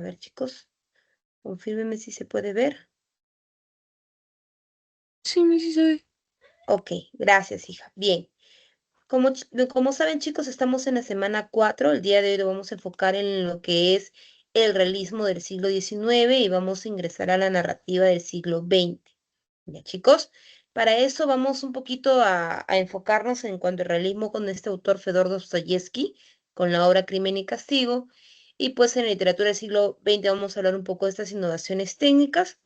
A ver, chicos, confírmenme si se puede ver. Sí, sí se ve. Ok, gracias, hija. Bien. Como saben, chicos, estamos en la semana 4. El día de hoy lo vamos a enfocar en lo que es el realismo del siglo XIX y vamos a ingresar a la narrativa del siglo XX. Ya, chicos, para eso vamos un poquito a enfocarnos en cuanto al realismo con este autor Fedor Dostoyevsky, con la obra Crimen y Castigo. Y pues en la literatura del siglo XX vamos a hablar un poco de estas innovaciones técnicas.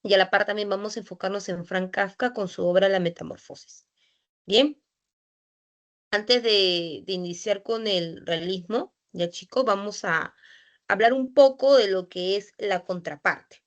Y a la par también vamos a enfocarnos en Frank Kafka con su obra La Metamorfosis. Bien, antes de iniciar con el realismo, ya chicos, vamos a hablar un poco de lo que es la contraparte.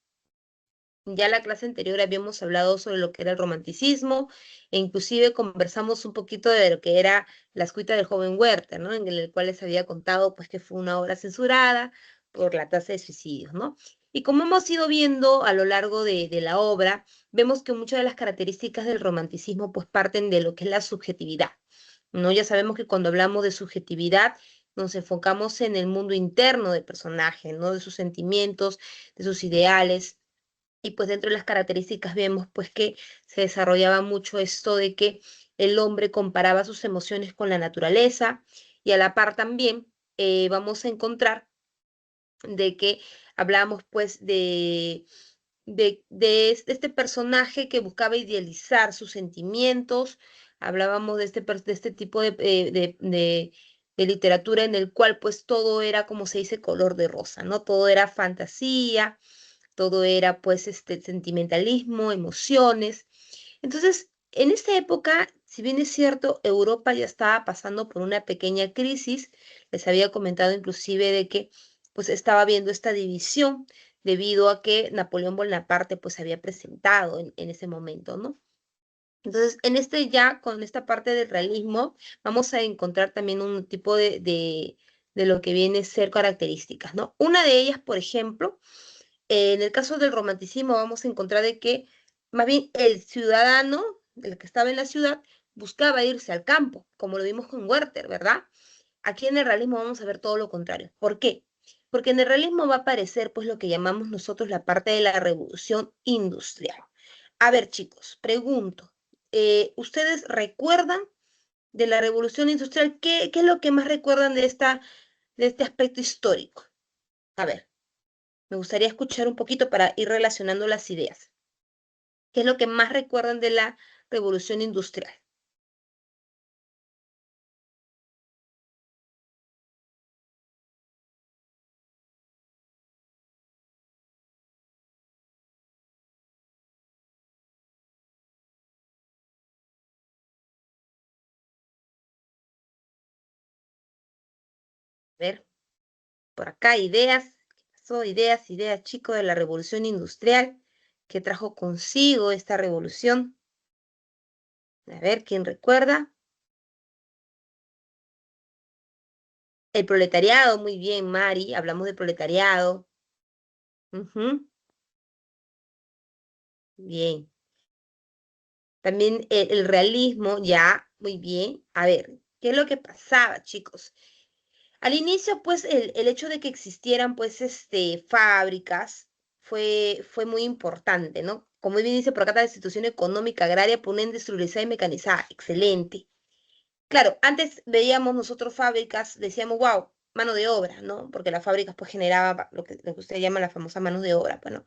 Ya en la clase anterior habíamos hablado sobre lo que era el romanticismo e inclusive conversamos un poquito de lo que era La escuita del joven Werther, ¿no? En el cual les había contado pues que fue una obra censurada por la tasa de suicidios, ¿no? Y como hemos ido viendo a lo largo de la obra, vemos que muchas de las características del romanticismo pues parten de lo que es la subjetividad, ¿no? Ya sabemos que cuando hablamos de subjetividad nos enfocamos en el mundo interno del personaje, ¿no? De sus sentimientos, de sus ideales. Y pues dentro de las características vemos pues que se desarrollaba mucho esto de que el hombre comparaba sus emociones con la naturaleza y a la par también vamos a encontrar de que hablábamos pues de este personaje que buscaba idealizar sus sentimientos, hablábamos de este tipo de literatura en el cual pues todo era, como se dice, color de rosa, ¿no? Todo era fantasía, todo era pues este sentimentalismo, emociones. Entonces, en esta época, si bien es cierto, Europa ya estaba pasando por una pequeña crisis, les había comentado inclusive de que pues estaba viendo esta división debido a que Napoleón Bonaparte pues había presentado en ese momento, ¿no? Entonces, en este ya, con esta parte del realismo, vamos a encontrar también un tipo de lo que viene a ser características, ¿no? Una de ellas, por ejemplo, en el caso del romanticismo vamos a encontrar de que más bien el ciudadano, el que estaba en la ciudad, buscaba irse al campo, como lo vimos con Werther, ¿verdad? Aquí en el realismo vamos a ver todo lo contrario. ¿Por qué? Porque en el realismo va a aparecer pues lo que llamamos nosotros la parte de la revolución industrial. A ver, chicos, pregunto, ¿ustedes recuerdan de la revolución industrial? ¿Qué es lo que más recuerdan de este aspecto histórico? A ver. Me gustaría escuchar un poquito para ir relacionando las ideas. ¿Qué es lo que más recuerdan de la revolución industrial? A ver, por acá ideas. ¿Qué pasó? Ideas, chicos, de la revolución industrial. ¿Qué trajo consigo esta revolución? A ver, ¿quién recuerda? El proletariado, muy bien, Mari. Hablamos de proletariado. Ujú, bien. También el realismo, ya, muy bien. A ver, ¿qué es lo que pasaba, chicos? Al inicio, pues, el hecho de que existieran, pues, fábricas fue muy importante, ¿no? Como bien dice por acá, la institución económica agraria por una industrializada y mecanizada. Excelente. Claro, antes veíamos nosotros fábricas, decíamos, wow, mano de obra, ¿no? Porque las fábricas, pues, generaban lo que usted llama la famosa mano de obra, pues, ¿no?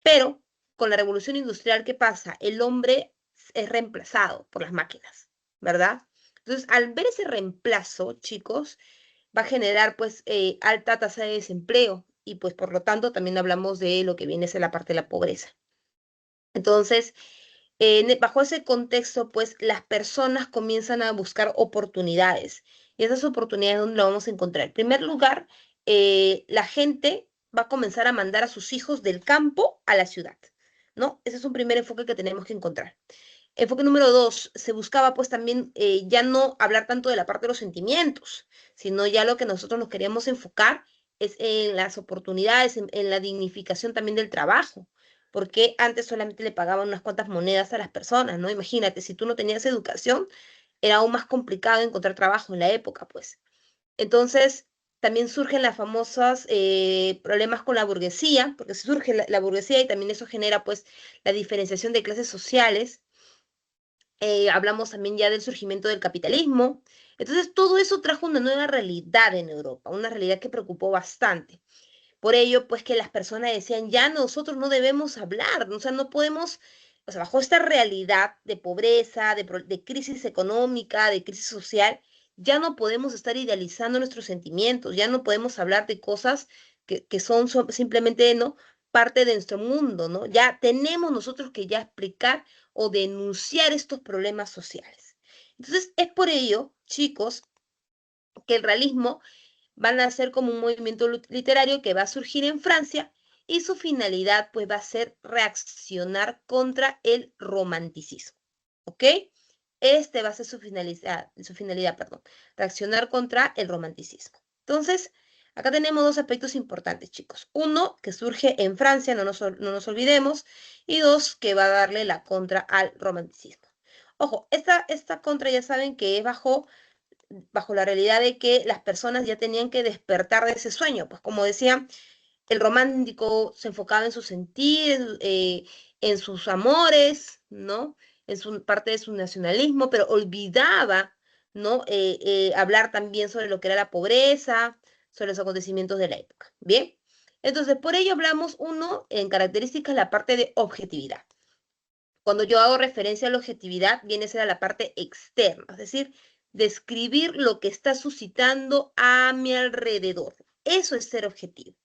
Pero con la revolución industrial, ¿qué pasa? El hombre es reemplazado por las máquinas, ¿verdad? Entonces, al ver ese reemplazo, chicos, va a generar pues alta tasa de desempleo y pues por lo tanto también hablamos de lo que viene a ser la parte de la pobreza. Entonces, bajo ese contexto, pues las personas comienzan a buscar oportunidades y esas oportunidades, ¿dónde lo vamos a encontrar? En primer lugar, la gente va a comenzar a mandar a sus hijos del campo a la ciudad, ¿no? Ese es un primer enfoque que tenemos que encontrar. Enfoque número dos, se buscaba pues también ya no hablar tanto de la parte de los sentimientos, sino ya lo que nosotros nos queríamos enfocar es en las oportunidades, en la dignificación también del trabajo, porque antes solamente le pagaban unas cuantas monedas a las personas, ¿no? Imagínate, si tú no tenías educación, era aún más complicado encontrar trabajo en la época, pues. Entonces, también surgen las famosas problemas con la burguesía, porque surge la burguesía y también eso genera pues la diferenciación de clases sociales. Hablamos también ya del surgimiento del capitalismo. Entonces, todo eso trajo una nueva realidad en Europa, una realidad que preocupó bastante. Por ello, pues que las personas decían, ya nosotros no debemos hablar, o sea, no podemos, o sea, bajo esta realidad de pobreza, de crisis económica, de crisis social, ya no podemos estar idealizando nuestros sentimientos, ya no podemos hablar de cosas que son simplemente, ¿no? Parte de nuestro mundo, ¿no? Ya tenemos nosotros que ya explicar o denunciar estos problemas sociales. Entonces, es por ello, chicos, que el realismo van a ser como un movimiento literario que va a surgir en Francia y su finalidad pues va a ser reaccionar contra el romanticismo, ¿ok? Este va a ser su finalidad, perdón, reaccionar contra el romanticismo. Entonces, acá tenemos dos aspectos importantes, chicos. Uno, que surge en Francia, no nos olvidemos, y dos, que va a darle la contra al romanticismo. Ojo, esta contra ya saben que es bajo la realidad de que las personas ya tenían que despertar de ese sueño. Pues como decía, el romántico se enfocaba en su sentir, en sus amores, ¿no? En su parte de su nacionalismo, pero olvidaba, ¿no? Hablar también sobre lo que era la pobreza, sobre los acontecimientos de la época. Bien, entonces por ello hablamos, uno, en características, la parte de objetividad. Cuando yo hago referencia a la objetividad, viene a ser a la parte externa, es decir, describir lo que está suscitando a mi alrededor. Eso es ser objetivo.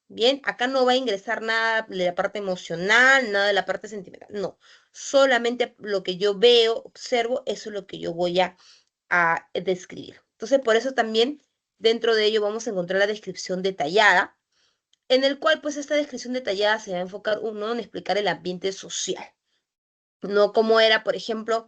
Bien, acá no va a ingresar nada de la parte emocional, nada de la parte sentimental, no. Solamente lo que yo veo, observo, eso es lo que yo voy a describir. Entonces, por eso también dentro de ello vamos a encontrar la descripción detallada, en el cual pues esta descripción detallada se va a enfocar uno en explicar el ambiente social, no como era, por ejemplo,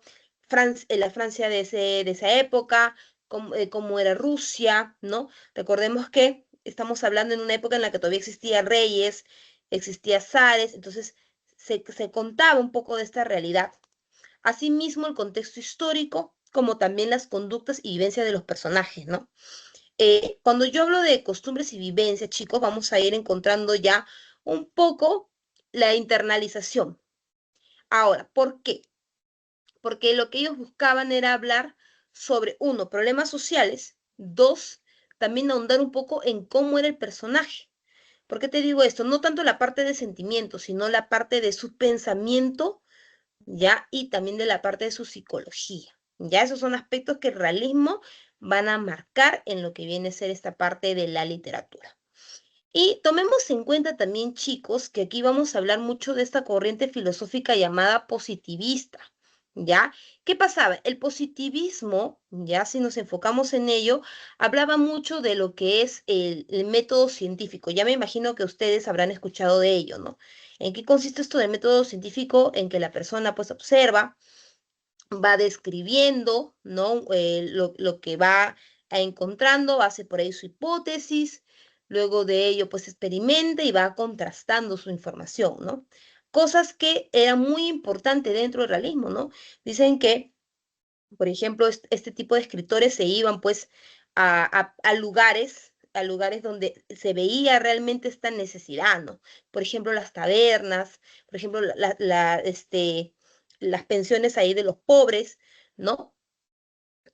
la Francia de esa época, cómo era Rusia, ¿no? Recordemos que estamos hablando en una época en la que todavía existían reyes, existía zares, entonces se contaba un poco de esta realidad. Asimismo, el contexto histórico, como también las conductas y vivencias de los personajes, ¿no? Cuando yo hablo de costumbres y vivencias, chicos, vamos a ir encontrando ya un poco la internalización. Ahora, ¿por qué? Porque lo que ellos buscaban era hablar sobre, uno, problemas sociales, dos, también ahondar un poco en cómo era el personaje. ¿Por qué te digo esto? No tanto la parte de sentimiento, sino la parte de su pensamiento, ¿ya? Y también de la parte de su psicología, ¿ya? Esos son aspectos que el realismo van a marcar en lo que viene a ser esta parte de la literatura. Y tomemos en cuenta también, chicos, que aquí vamos a hablar mucho de esta corriente filosófica llamada positivista, ¿ya? ¿Qué pasaba? El positivismo, ya si nos enfocamos en ello, hablaba mucho de lo que es el método científico. Ya me imagino que ustedes habrán escuchado de ello, ¿no? ¿En qué consiste esto del método científico? En que la persona pues observa, va describiendo, ¿no? Lo que va encontrando, hace por ahí su hipótesis, luego de ello pues experimenta y va contrastando su información, ¿no? Cosas que eran muy importantes dentro del realismo, ¿no? Dicen que, por ejemplo, este tipo de escritores se iban pues a lugares donde se veía realmente esta necesidad, ¿no? Por ejemplo, las tabernas, por ejemplo, las pensiones ahí de los pobres, ¿no?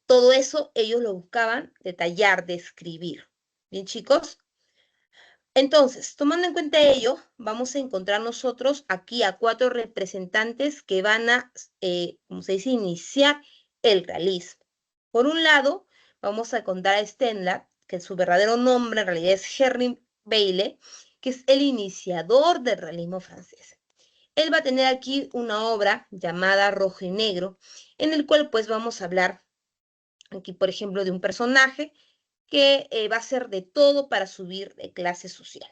Todo eso ellos lo buscaban detallar, describir. Bien, chicos. Entonces, tomando en cuenta ello, vamos a encontrar nosotros aquí a cuatro representantes que van a, como se dice, iniciar el realismo. Por un lado, vamos a contar a Stendhal, que su verdadero nombre en realidad es Henry Bailey, que es el iniciador del realismo francés. Él va a tener aquí una obra llamada Rojo y Negro, en el cual pues vamos a hablar aquí, por ejemplo, de un personaje que va a hacer de todo para subir de clase social,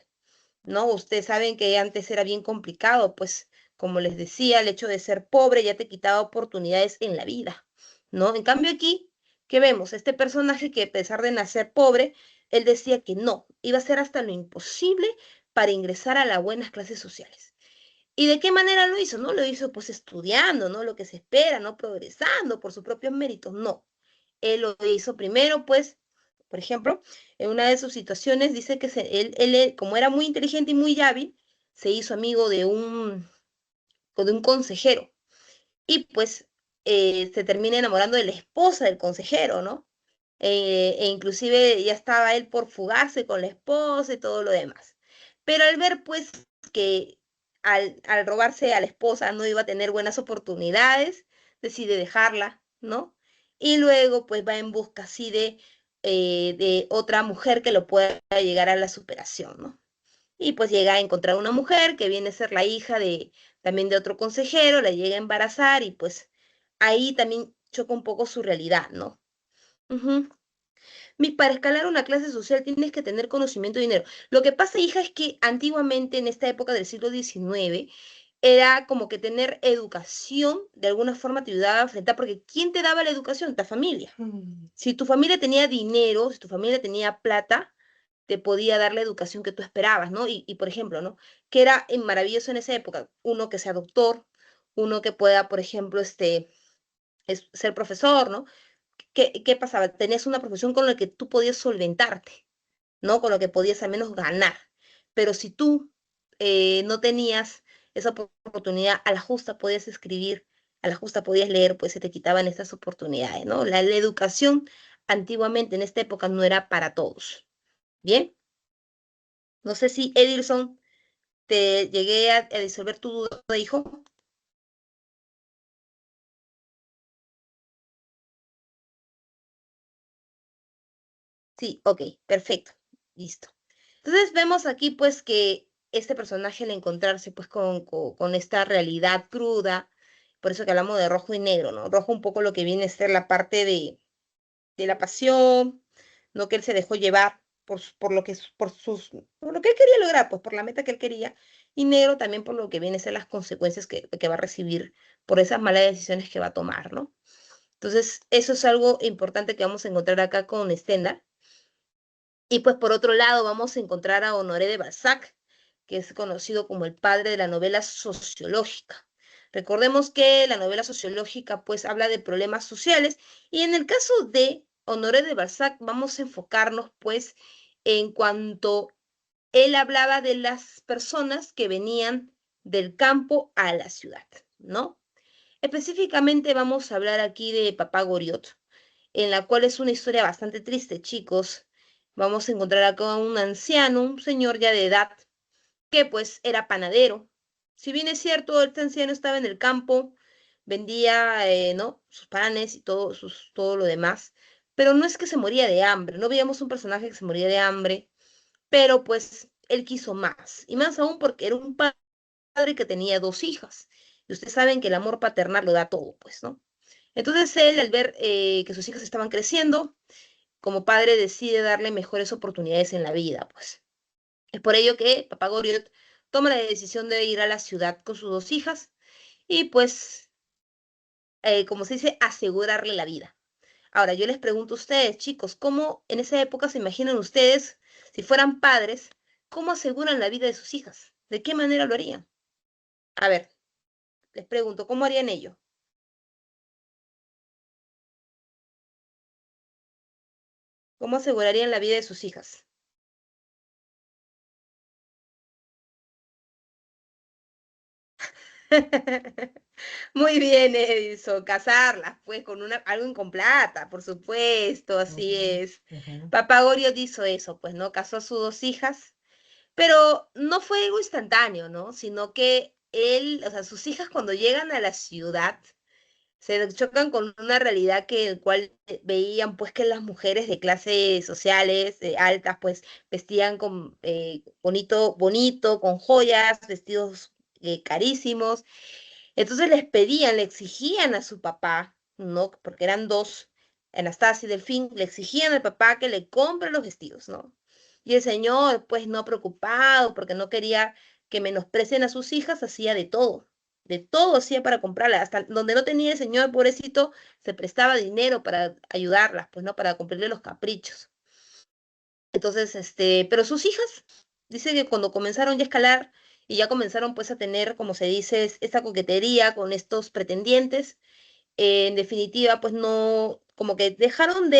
¿no? Ustedes saben que antes era bien complicado, pues, como les decía, el hecho de ser pobre ya te quitaba oportunidades en la vida, ¿no? En cambio aquí, ¿qué vemos? Este personaje que a pesar de nacer pobre, él decía que no, iba a hacer hasta lo imposible para ingresar a las buenas clases sociales. ¿Y de qué manera lo hizo? No lo hizo pues estudiando, ¿no? Lo que se espera, no progresando por sus propios méritos, no. Él lo hizo primero pues Por ejemplo, en una de sus situaciones dice que él, como era muy inteligente y muy hábil, se hizo amigo de un consejero y pues se termina enamorando de la esposa del consejero, ¿no? E inclusive ya estaba él por fugarse con la esposa y todo lo demás. Pero al ver pues que al robarse a la esposa no iba a tener buenas oportunidades, decide dejarla, ¿no? Y luego pues va en busca así de otra mujer que lo pueda llegar a la superación, ¿no? Y pues llega a encontrar una mujer que viene a ser la hija también de otro consejero, la llega a embarazar y pues ahí también choca un poco su realidad, ¿no? Ujú. Para escalar una clase social tienes que tener conocimiento de dinero. Lo que pasa, hija, es que antiguamente, en esta época del siglo XIX, era como que tener educación de alguna forma te ayudaba a enfrentar, porque ¿quién te daba la educación? Tu familia. Si tu familia tenía dinero, si tu familia tenía plata, te podía dar la educación que tú esperabas, ¿no? Y por ejemplo, ¿no? Que era maravilloso en esa época, uno que sea doctor, uno que pueda, por ejemplo, ser profesor, ¿no? ¿Qué pasaba? Tenías una profesión con la que tú podías solventarte, ¿no? Con lo que podías al menos ganar. Pero si tú no tenías esa oportunidad, a la justa podías escribir, a la justa podías leer, pues se te quitaban estas oportunidades, ¿no? La educación antiguamente en esta época no era para todos. Bien, no sé si Edilson te llegué a disolver tu duda, hijo. Sí, ok, perfecto, listo. Entonces vemos aquí pues que este personaje al encontrarse pues con esta realidad cruda, por eso que hablamos de rojo y negro, ¿no? Rojo un poco lo que viene a ser la parte de la pasión, no que él se dejó llevar por lo que por lo que él quería lograr, pues por la meta que él quería, y negro también por lo que viene a ser las consecuencias que va a recibir por esas malas decisiones que va a tomar, ¿no? Entonces, eso es algo importante que vamos a encontrar acá con Stendhal. Y pues por otro lado vamos a encontrar a Honoré de Balzac, que es conocido como el padre de la novela sociológica. Recordemos que la novela sociológica pues habla de problemas sociales y en el caso de Honoré de Balzac vamos a enfocarnos pues en cuanto él hablaba de las personas que venían del campo a la ciudad, ¿no? Específicamente vamos a hablar aquí de Papá Goriot, en la cual es una historia bastante triste, chicos. Vamos a encontrar acá a un anciano, un señor ya de edad, que pues era panadero. Si bien es cierto, este anciano estaba en el campo, vendía, ¿no? Sus panes y todo lo demás, pero no es que se moría de hambre, no veíamos un personaje que se moría de hambre, pero pues él quiso más, y más aún porque era un padre que tenía dos hijas, y ustedes saben que el amor paternal lo da todo, pues, ¿no? Entonces él, al ver que sus hijas estaban creciendo, como padre decide darle mejores oportunidades en la vida, pues. Es por ello que Papá Goriot toma la decisión de ir a la ciudad con sus dos hijas y pues, como se dice, asegurarle la vida. Ahora, yo les pregunto a ustedes, chicos, ¿cómo en esa época se imaginan ustedes, si fueran padres, cómo aseguran la vida de sus hijas? ¿De qué manera lo harían? A ver, les pregunto, ¿cómo harían ellos? ¿Cómo asegurarían la vida de sus hijas? Muy bien, Edison, casarlas, pues, con algo con plata, por supuesto, así es. Papá Gorio hizo eso, pues, ¿no? Casó a sus dos hijas, pero no fue algo instantáneo, ¿no? Sino que él, o sea, sus hijas cuando llegan a la ciudad, se chocan con una realidad que el cual veían pues que las mujeres de clases sociales altas pues vestían con bonito, bonito, con joyas, vestidos carísimos. Entonces les pedían, le exigían a su papá, ¿no? Porque eran dos, Anastasia y Delfín, le exigían al papá que le compre los vestidos, ¿no? Y el señor, pues no preocupado, porque no quería que menosprecien a sus hijas, hacía de todo hacía para comprarlas, hasta donde no tenía el señor, pobrecito, se prestaba dinero para ayudarlas, pues no, para cumplirle los caprichos. Entonces, pero sus hijas, dice que cuando comenzaron ya a escalar y ya comenzaron pues a tener, como se dice, esta coquetería con estos pretendientes, en definitiva, pues no, como que dejaron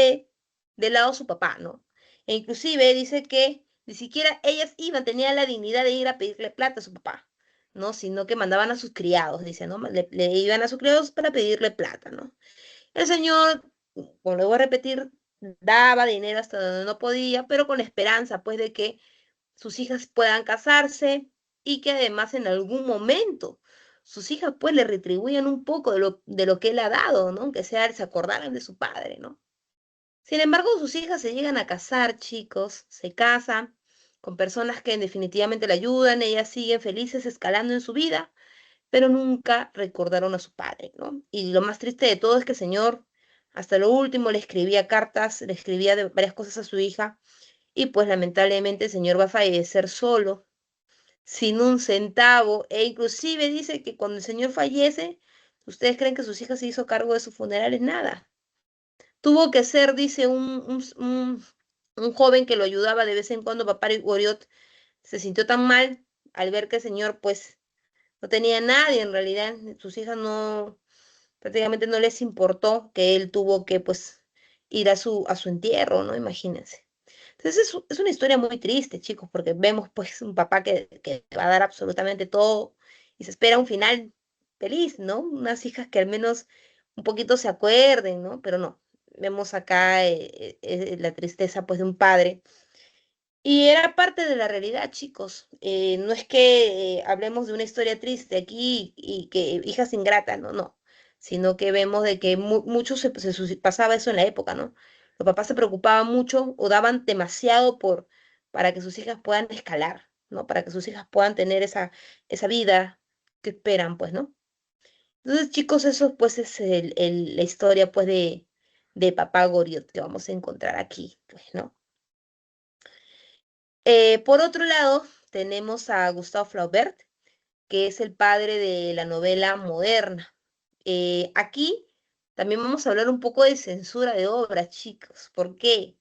de lado a su papá, ¿no? E inclusive dice que ni siquiera ellas iban, tenían la dignidad de ir a pedirle plata a su papá, ¿no? Sino que mandaban a sus criados, dice, ¿no? Le iban a sus criados para pedirle plata, ¿no? El señor, como lo voy a repetir, daba dinero hasta donde no podía, pero con la esperanza, pues, de que sus hijas puedan casarse y que además en algún momento sus hijas, pues, le retribuyan un poco de lo que él ha dado, ¿no? Que sea, se acordaran de su padre, ¿no? Sin embargo, sus hijas se llegan a casar, chicos, se casan con personas que definitivamente le ayudan, ellas siguen felices escalando en su vida, pero nunca recordaron a su padre, ¿no? Y lo más triste de todo es que el señor, hasta lo último, le escribía cartas, le escribía varias cosas a su hija, y pues lamentablemente el señor va a fallecer solo, sin un centavo, e inclusive dice que cuando el señor fallece, ¿ustedes creen que sus hijas se hizo cargo de sus funerales? Nada. Tuvo que ser, dice, un joven que lo ayudaba de vez en cuando, papá Goriot, se sintió tan mal al ver que el señor, pues, no tenía nadie en realidad, sus hijas no, prácticamente no les importó que él tuvo que, pues, ir a su entierro, ¿no? Imagínense. Entonces es una historia muy triste, chicos, porque vemos, pues, un papá que va a dar absolutamente todo y se espera un final feliz, ¿no? Unas hijas que al menos un poquito se acuerden, ¿no? Pero no, vemos acá la tristeza, pues, de un padre y era parte de la realidad, chicos. No es que hablemos de una historia triste aquí y que hijas ingratas, no, no, sino que vemos de que muchos pasaba eso en la época, ¿no? Los papás se preocupaban mucho o daban demasiado para que sus hijas puedan escalar, ¿no? Para que sus hijas puedan tener esa vida que esperan, pues, ¿no? Entonces, chicos, eso pues es la historia, pues, de Papá Goriot que vamos a encontrar aquí, pues, ¿no? Por otro lado, tenemos a Gustave Flaubert, que es el padre de la novela moderna. Aquí también vamos a hablar un poco de censura de obras, chicos. ¿Por qué?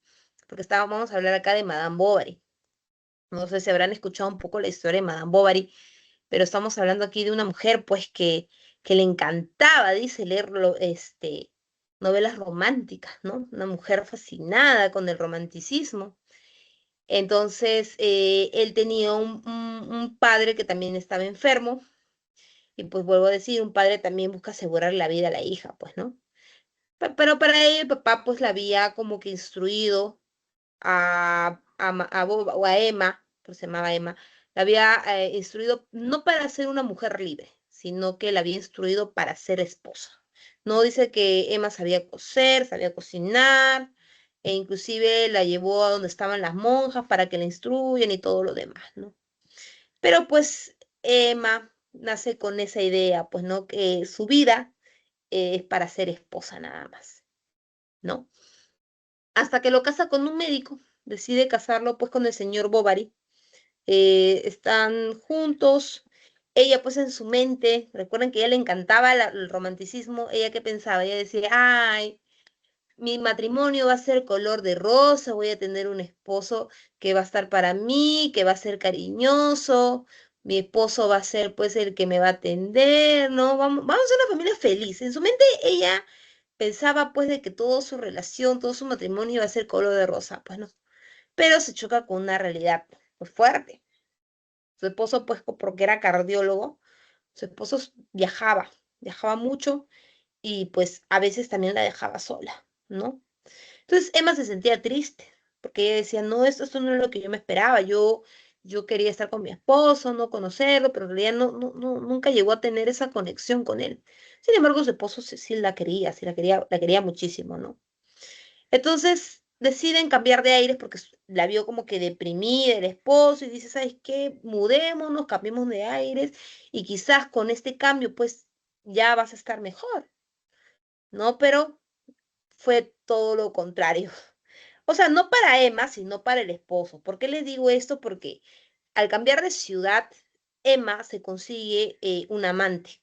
Porque vamos a hablar acá de Madame Bovary. No sé si habrán escuchado un poco la historia de Madame Bovary, pero estamos hablando aquí de una mujer, pues, que le encantaba, dice, novelas románticas, ¿no? Una mujer fascinada con el romanticismo. Entonces, él tenía un padre que también estaba enfermo, y pues vuelvo a decir, un padre también busca asegurar la vida a la hija, pues, ¿no? Pero para él, el papá, pues, la había como que instruido o a Emma, pues se llamaba Emma, la había instruido no para ser una mujer libre, sino que la había instruido para ser esposa. No dice que Emma sabía coser, sabía cocinar, e inclusive la llevó a donde estaban las monjas para que la instruyan y todo lo demás, ¿no? Pero pues Emma nace con esa idea, pues, ¿no? Que su vida es para ser esposa nada más, ¿no? Hasta que lo casa con un médico, decide casarlo pues con el señor Bovary. Están juntos, ella pues en su mente, recuerden que a ella le encantaba el romanticismo, ella qué pensaba, ella decía, ay, mi matrimonio va a ser color de rosa, voy a tener un esposo que va a estar para mí, que va a ser cariñoso, mi esposo va a ser pues el que me va a atender, ¿no? Vamos a ser una familia feliz. En su mente ella pensaba pues de que toda su relación, todo su matrimonio iba a ser color de rosa, pues no. Pero se choca con una realidad pues fuerte. Su esposo pues porque era cardiólogo, su esposo viajaba mucho y pues a veces también la dejaba sola, ¿no? Entonces Emma se sentía triste, porque ella decía, no, esto no es lo que yo me esperaba, yo quería estar con mi esposo, no conocerlo, pero en realidad nunca llegó a tener esa conexión con él. Sin embargo, su esposo sí la quería, la quería muchísimo, ¿no? Entonces deciden cambiar de aires porque la vio como que deprimida el esposo y dice, ¿sabes qué? Mudémonos, cambiemos de aires y quizás con este cambio pues ya vas a estar mejor, ¿no? Pero fue todo lo contrario. O sea, no para Emma, sino para el esposo. ¿Por qué les digo esto? Porque al cambiar de ciudad, Emma se consigue un amante,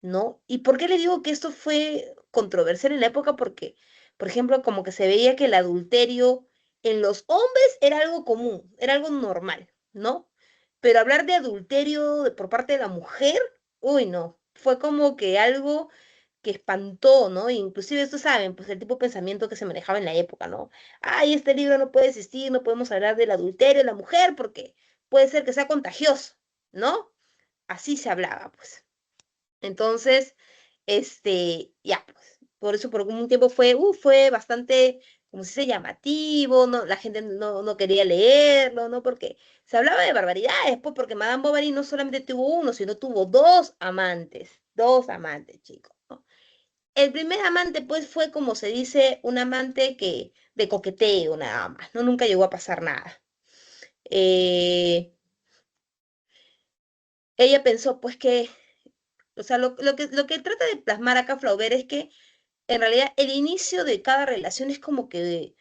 ¿no? ¿Y por qué le digo que esto fue controversial en la época? Porque, por ejemplo, como que se veía que el adulterio en los hombres era algo común, era algo normal, ¿no? Pero hablar de adulterio por parte de la mujer, uy, no, fue como que algo que espantó, ¿no? Inclusive, ustedes saben, pues el tipo de pensamiento que se manejaba en la época, ¿no? Ay, este libro no puede existir, no podemos hablar del adulterio de la mujer porque puede ser que sea contagioso, ¿no? Así se hablaba, pues. Entonces, ya, pues, por eso por un tiempo fue bastante, como si se dice, llamativo, no, la gente no quería leerlo, ¿no? Porque se hablaba de barbaridades, pues, porque Madame Bovary no solamente tuvo uno, sino tuvo dos amantes, chicos, ¿no? El primer amante, pues, fue, como se dice, un amante de coqueteo, nada más, ¿no? Nunca llegó a pasar nada. Eh, Ella pensó, pues, que, o sea, lo que trata de plasmar acá Flaubert es que en realidad el inicio de cada relación es como que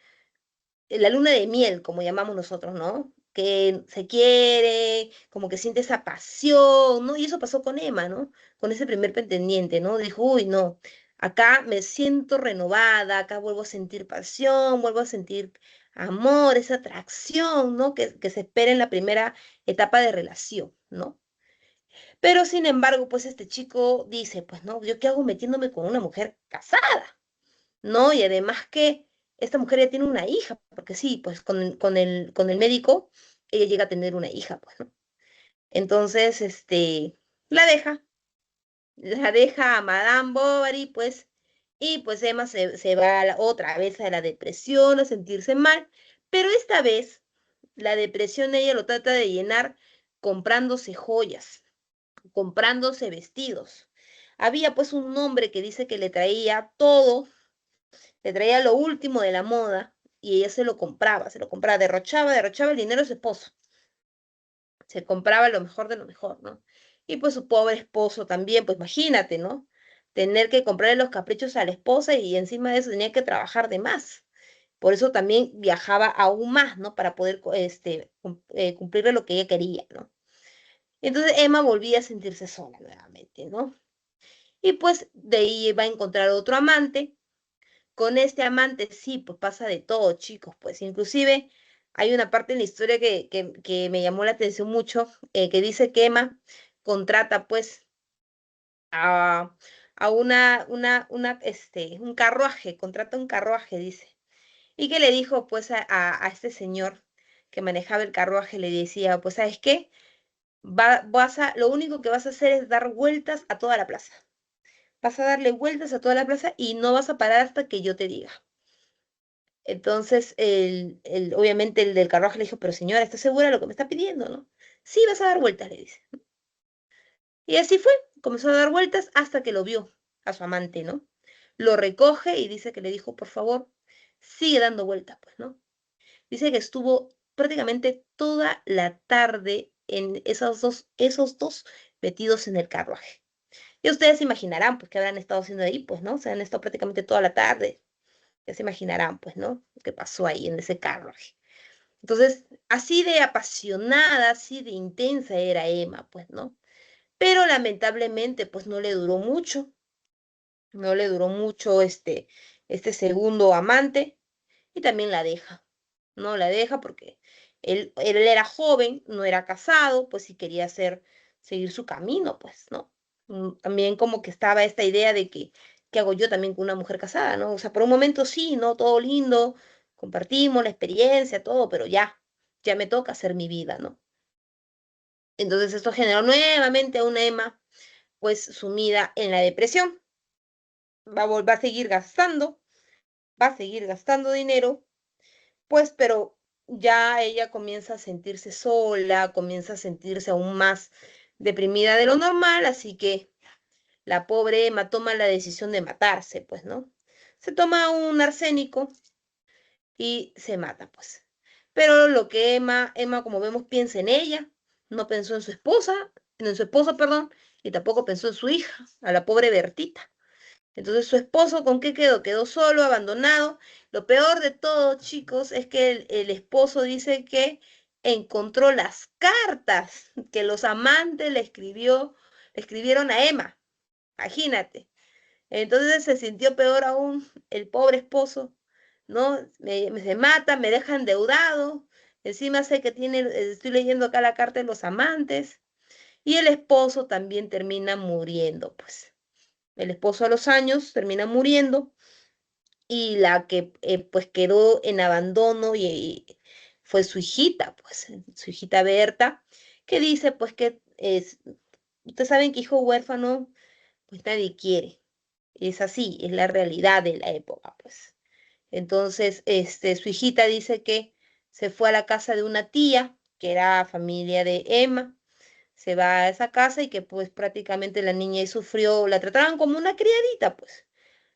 la luna de miel, como llamamos nosotros, ¿no? Que se quiere, como que siente esa pasión, ¿no? Y eso pasó con Emma, ¿no? Con ese primer pretendiente, ¿no? Dijo, uy, no, acá me siento renovada, acá vuelvo a sentir pasión, vuelvo a sentir amor, esa atracción, ¿no? Que se espera en la primera etapa de relación, ¿no? Pero sin embargo, pues este chico dice, pues no, ¿yo qué hago metiéndome con una mujer casada? ¿No? Y además que esta mujer ya tiene una hija, porque sí, pues con el médico, ella llega a tener una hija, pues, ¿no? Entonces, la deja a Madame Bovary, pues, y pues Emma se va otra vez a la depresión, a sentirse mal, pero esta vez la depresión ella lo trata de llenar comprándose joyas, comprándose vestidos. Había pues un hombre que dice que le traía todo, le traía lo último de la moda y ella se lo compraba, derrochaba el dinero de su esposo, se compraba lo mejor de lo mejor, ¿no? Y pues su pobre esposo también, pues imagínate, ¿no? Tener que comprarle los caprichos a la esposa y encima de eso tenía que trabajar de más. Por eso también viajaba aún más, ¿no? Para poder cumplirle lo que ella quería, ¿no? Entonces Emma volvía a sentirse sola nuevamente, ¿no? Y pues de ahí va a encontrar otro amante. Con este amante sí, pues pasa de todo, chicos, pues inclusive hay una parte en la historia que me llamó la atención mucho, que dice que Emma contrata pues a, a un carruaje, contrata un carruaje, dice, y que le dijo pues a este señor que manejaba el carruaje, le decía, pues, ¿sabes qué? Lo único que vas a hacer es dar vueltas a toda la plaza. Vas a darle vueltas a toda la plaza y no vas a parar hasta que yo te diga. Entonces, obviamente el del carruaje le dijo, pero señora, ¿está segura de lo que me está pidiendo, no? Sí, vas a dar vueltas, le dice. Y así fue, comenzó a dar vueltas hasta que lo vio a su amante, ¿no? Lo recoge y dice que le dijo, por favor, sigue dando vueltas, pues, ¿no? Dice que estuvo prácticamente toda la tarde en esos dos metidos en el carruaje. Y ustedes se imaginarán, pues, qué habrán estado haciendo ahí, pues, ¿no? Se han estado prácticamente toda la tarde. Ya se imaginarán, pues, ¿no? Lo que pasó ahí en ese carruaje. Entonces, así de apasionada, así de intensa era Emma, pues, ¿no? Pero lamentablemente, pues no le duró mucho, no le duró mucho este segundo amante y también la deja, ¿no? La deja porque él era joven, no era casado, pues sí quería seguir su camino, pues, ¿no? También como que estaba esta idea de que, ¿qué hago yo también con una mujer casada, ¿no? O sea, por un momento sí, ¿no? Todo lindo, compartimos la experiencia, todo, pero ya me toca hacer mi vida, ¿no? Entonces esto generó nuevamente a una Emma, pues sumida en la depresión. Va a seguir gastando, va a seguir gastando dinero, pues, pero ya ella comienza a sentirse sola, comienza a sentirse aún más deprimida de lo normal, así que la pobre Emma toma la decisión de matarse, pues, ¿no? Se toma un arsénico y se mata, pues. Pero lo que Emma, como vemos, piensa en ella, no pensó en su esposa, en su esposo, perdón, y tampoco pensó en su hija, a la pobre Bertita. Entonces su esposo, ¿con qué quedó? Quedó solo, abandonado. Lo peor de todo, chicos, es que el esposo dice que encontró las cartas que los amantes le escribieron a Emma. Imagínate. Entonces se sintió peor aún el pobre esposo, ¿no? Se mata, me deja endeudado. Encima sé que estoy leyendo acá la carta de los amantes. Y el esposo también termina muriendo, pues. el esposo a los años termina muriendo y la que pues quedó en abandono y fue su hijita, pues su hijita Berta, que dice pues que ustedes saben que hijo huérfano pues nadie quiere, es así, es la realidad de la época, pues. Entonces, su hijita dice que se fue a la casa de una tía, que era familia de Emma, se va a esa casa y que pues prácticamente la niña ahí sufrió, la trataban como una criadita, pues.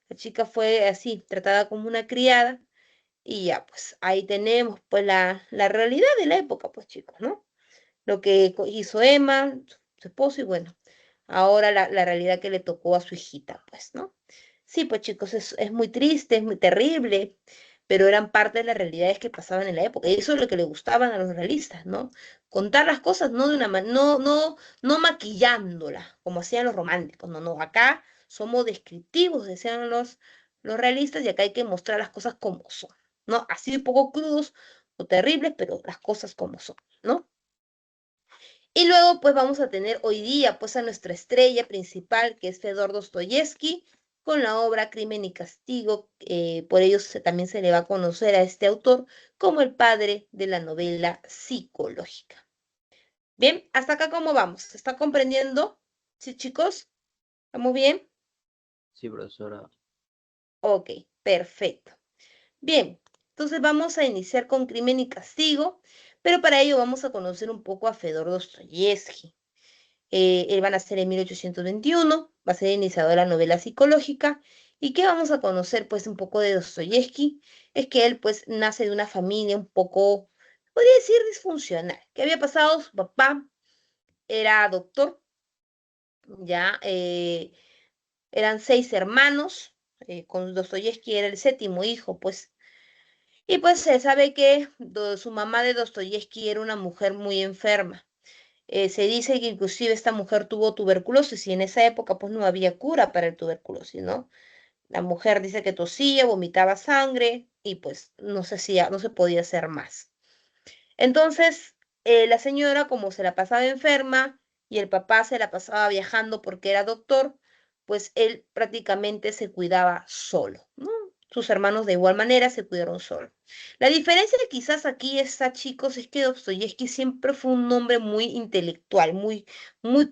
La chica fue así, tratada como una criada y ya, pues ahí tenemos pues la realidad de la época, pues chicos, ¿no? Lo que hizo Emma, su esposo y bueno, ahora la realidad que le tocó a su hijita, pues, ¿no? Sí, pues chicos, es muy triste, es muy terrible, pero eran parte de las realidades que pasaban en la época. Y eso es lo que le gustaban a los realistas, ¿no? Contar las cosas no de una no maquillándolas, como hacían los románticos, no, no, acá somos descriptivos, decían los realistas, y acá hay que mostrar las cosas como son, ¿no? Así un poco crudos o terribles, pero las cosas como son, ¿no? Y luego pues vamos a tener hoy día pues a nuestra estrella principal que es Fedor Dostoyevsky con la obra Crimen y Castigo. Por ello también se le va a conocer a este autor como el padre de la novela psicológica. Bien, hasta acá cómo vamos. ¿Se está comprendiendo? ¿Sí, chicos? ¿Estamos bien? Sí, profesora. Ok, perfecto. Bien, entonces vamos a iniciar con Crimen y Castigo, pero para ello vamos a conocer un poco a Fedor Dostoyevsky. Él va a nacer en 1821, va a ser iniciador de la novela psicológica. ¿Y qué vamos a conocer? Pues un poco de Dostoyevsky. Es que él pues nace de una familia un poco, podría decir, disfuncional. ¿Qué había pasado? Su papá era doctor, ya eran 6 hermanos, con Dostoyevsky era el séptimo hijo, pues. Y pues se sabe que su mamá de Dostoyevsky era una mujer muy enferma. Se dice que inclusive esta mujer tuvo tuberculosis y en esa época pues no había cura para el tuberculosis, ¿no? La mujer dice que tosía, vomitaba sangre y pues no se podía hacer más. Entonces, la señora como se la pasaba enferma y el papá se la pasaba viajando porque era doctor, pues él prácticamente se cuidaba solo, ¿no? Sus hermanos de igual manera se cuidaron solos. La diferencia quizás aquí está, chicos, es que Dostoyevsky siempre fue un hombre muy intelectual, muy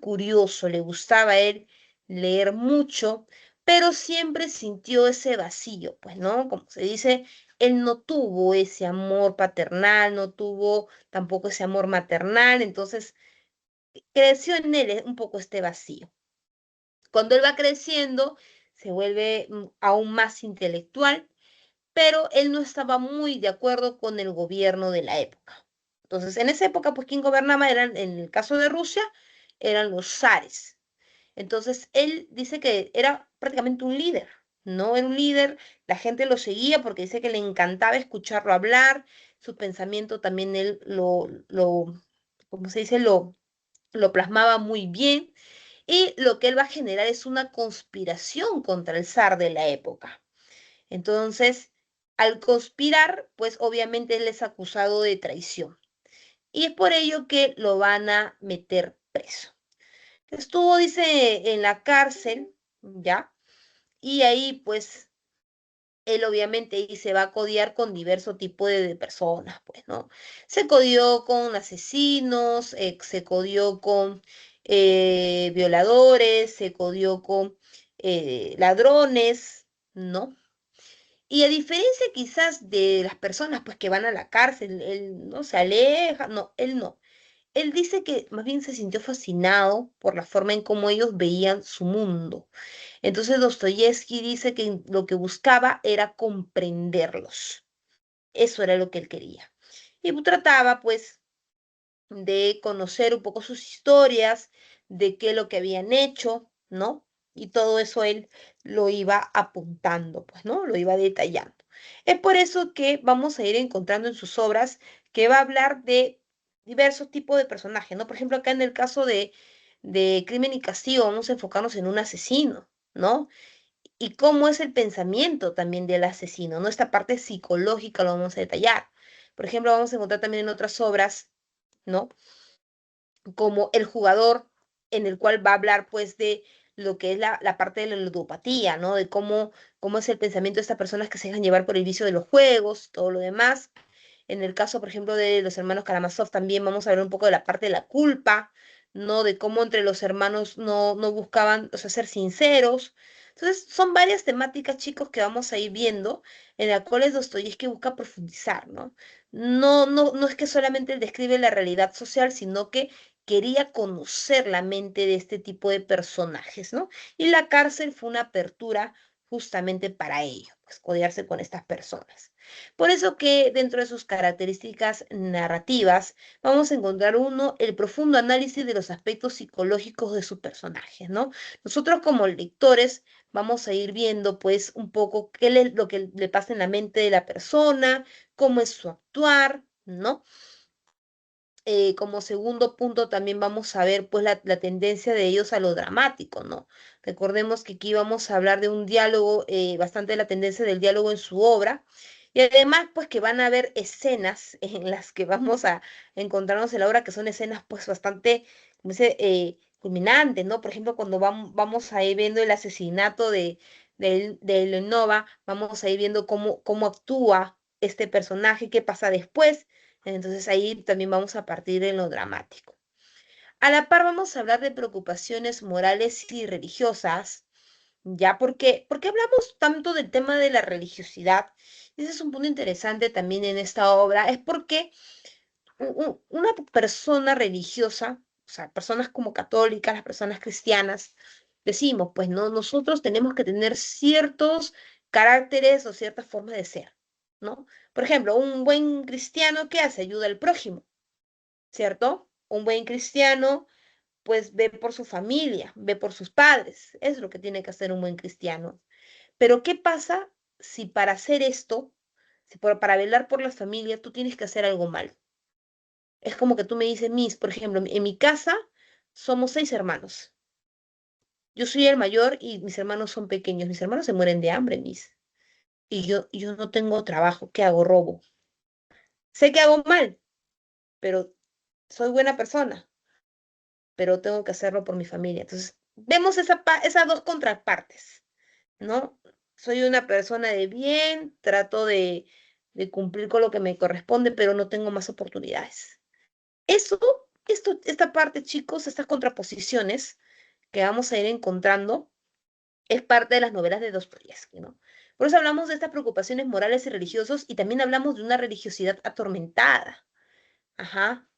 curioso, le gustaba a él leer mucho, pero siempre sintió ese vacío, pues, ¿no? Como se dice, él no tuvo ese amor paternal, no tuvo tampoco ese amor maternal, entonces creció en él un poco este vacío. Cuando él va creciendo, se vuelve aún más intelectual, pero él no estaba muy de acuerdo con el gobierno de la época. Entonces, en esa época, pues quien gobernaba eran, en el caso de Rusia, eran los zares. Entonces, él dice que era prácticamente un líder, ¿no? Era un líder, la gente lo seguía porque dice que le encantaba escucharlo hablar, su pensamiento también él ¿cómo se dice? Lo plasmaba muy bien y lo que él va a generar es una conspiración contra el zar de la época. Entonces, al conspirar, pues obviamente él es acusado de traición y es por ello que lo van a meter preso. Estuvo, dice, en la cárcel, ¿ya? Y ahí, pues, él obviamente ahí se va a codiar con diverso tipo de personas, pues, ¿no? Se codió con asesinos, se codió con violadores, se codió con ladrones, ¿no? Y a diferencia quizás de las personas pues que van a la cárcel, él no se aleja, no, él no. Él dice que más bien se sintió fascinado por la forma en cómo ellos veían su mundo. Entonces Dostoyevsky dice que lo que buscaba era comprenderlos. Eso era lo que él quería. Y trataba pues de conocer un poco sus historias, de qué es lo que habían hecho, ¿no? Y todo eso él lo iba apuntando, pues, ¿no? Lo iba detallando. Es por eso que vamos a ir encontrando en sus obras que va a hablar de diversos tipos de personajes, ¿no? Por ejemplo, acá en el caso de Crimen y Castigo, vamos a enfocarnos en un asesino, ¿no? Y cómo es el pensamiento también del asesino, ¿no? Esta parte psicológica lo vamos a detallar. Por ejemplo, vamos a encontrar también en otras obras, ¿no? Como el jugador, en el cual va a hablar pues de lo que es la parte de la ludopatía, ¿no? De cómo es el pensamiento de estas personas que se dejan llevar por el vicio de los juegos, todo lo demás. En el caso, por ejemplo, de los hermanos Karamazov, también vamos a ver un poco de la parte de la culpa, ¿no? De cómo entre los hermanos no buscaban, o sea, ser sinceros. Entonces, son varias temáticas, chicos, que vamos a ir viendo, en las cuales Dostoyevsky busca profundizar, ¿no? No es que solamente él describe la realidad social, sino que quería conocer la mente de este tipo de personajes, ¿no? Y la cárcel fue una apertura justamente para ello, pues codearse con estas personas. Por eso que dentro de sus características narrativas vamos a encontrar uno, el profundo análisis de los aspectos psicológicos de sus personajes, ¿no? Nosotros como lectores vamos a ir viendo pues un poco lo que le pasa en la mente de la persona, cómo es su actuar, ¿no? Como segundo punto también vamos a ver pues la tendencia de ellos a lo dramático, ¿no? Recordemos que aquí vamos a hablar de un diálogo, bastante de la tendencia del diálogo en su obra, y además pues que van a haber escenas en las que vamos a encontrarnos en la obra que son escenas pues bastante, como dice, culminantes, ¿no? Por ejemplo, cuando vamos a ir viendo el asesinato de Lenova, vamos a ir viendo cómo actúa este personaje, qué pasa después. Entonces ahí también vamos a partir en lo dramático. A la par vamos a hablar de preocupaciones morales y religiosas, ya porque hablamos tanto del tema de la religiosidad. Ese es un punto interesante también en esta obra, es porque una persona religiosa, o sea, personas como católicas, las personas cristianas, decimos, pues no, nosotros tenemos que tener ciertos caracteres o ciertas formas de ser, ¿no? Por ejemplo, un buen cristiano, ¿qué hace? Ayuda al prójimo, ¿cierto? Un buen cristiano, pues ve por su familia, ve por sus padres, es lo que tiene que hacer un buen cristiano. Pero ¿qué pasa si para hacer esto, si para velar por la familia, tú tienes que hacer algo mal? Es como que tú me dices, por ejemplo, en mi casa somos 6 hermanos. Yo soy el mayor y mis hermanos son pequeños. Mis hermanos se mueren de hambre, Y yo no tengo trabajo. ¿Qué hago? Robo. Sé que hago mal, pero soy buena persona, pero tengo que hacerlo por mi familia. Entonces, vemos esas dos contrapartes, ¿no? Soy una persona de bien, trato de cumplir con lo que me corresponde, pero no tengo más oportunidades. Eso, esta parte, chicos, estas contraposiciones que vamos a ir encontrando, es parte de las novelas de Dostoyevsky, ¿no? Por eso hablamos de estas preocupaciones morales y religiosas y también hablamos de una religiosidad atormentada. Ajá.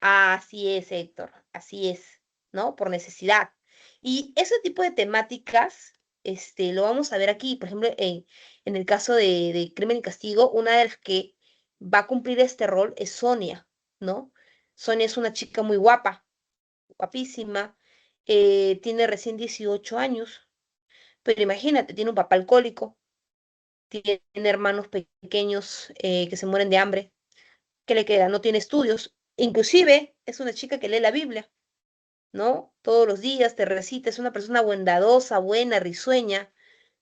Así es, Héctor, así es, ¿no? Por necesidad. Y ese tipo de temáticas, lo vamos a ver aquí, por ejemplo, en el caso de Crimen y Castigo, una de las que va a cumplir este rol es Sonia, ¿no? Sonia es una chica muy guapa, guapísima, tiene recién 18 años, pero imagínate, tiene un papá alcohólico, tiene hermanos pequeños que se mueren de hambre. ¿Qué le queda? No tiene estudios. Inclusive es una chica que lee la Biblia, ¿no? Todos los días te recita, es una persona bondadosa, buena, risueña,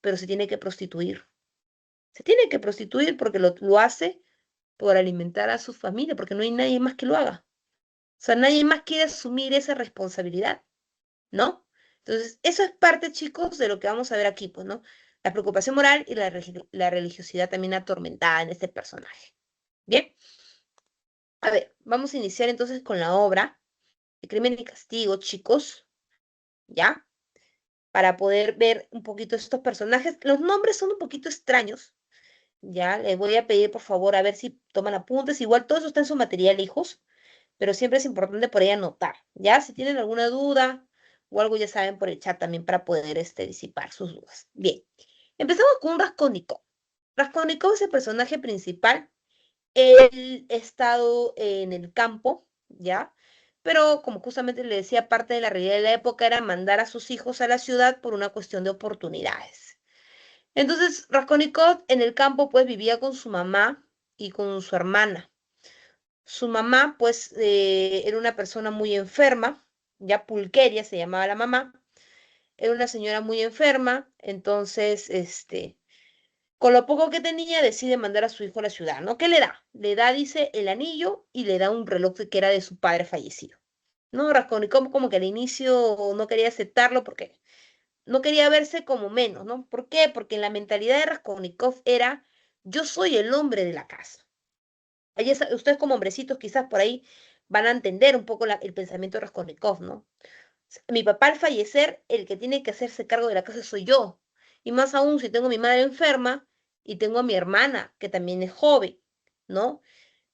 pero se tiene que prostituir. Se tiene que prostituir porque lo hace por alimentar a su familia, porque no hay nadie más que lo haga. O sea, nadie más quiere asumir esa responsabilidad, ¿no? Entonces, eso es parte, chicos, de lo que vamos a ver aquí, pues, ¿no? La preocupación moral y la religiosidad también atormentada en este personaje. Bien, a ver, vamos a iniciar entonces con la obra de Crimen y Castigo, chicos, ¿ya? Para poder ver un poquito estos personajes. Los nombres son un poquito extraños, ¿ya? Les voy a pedir, por favor, a ver si toman apuntes. Igual todo eso está en su material, hijos, pero siempre es importante por ahí anotar, ¿ya? Si tienen alguna duda o algo, ya saben por el chat también para poder disipar sus dudas. Bien, empezamos con Raskolnikov. Raskolnikov es el personaje principal. Él ha estado en el campo, ¿ya? Pero como justamente le decía, parte de la realidad de la época era mandar a sus hijos a la ciudad por una cuestión de oportunidades. Entonces, Raskolnikov en el campo pues vivía con su mamá y con su hermana. Su mamá pues era una persona muy enferma, ya Pulqueria se llamaba la mamá, era una señora muy enferma, entonces, con lo poco que tenía, decide mandar a su hijo a la ciudad, ¿no? ¿Qué le da? Le da, dice, el anillo y le da un reloj que era de su padre fallecido. ¿no? Raskolnikov como que al inicio no quería aceptarlo porque no quería verse como menos, ¿no? ¿Por qué? Porque en la mentalidad de Raskolnikov era, yo soy el hombre de la casa. Ustedes como hombrecitos quizás por ahí van a entender un poco el pensamiento de Raskolnikov, ¿no? Mi papá al fallecer, el que tiene que hacerse cargo de la casa soy yo. Y más aún si tengo a mi madre enferma y tengo a mi hermana, que también es joven, ¿no?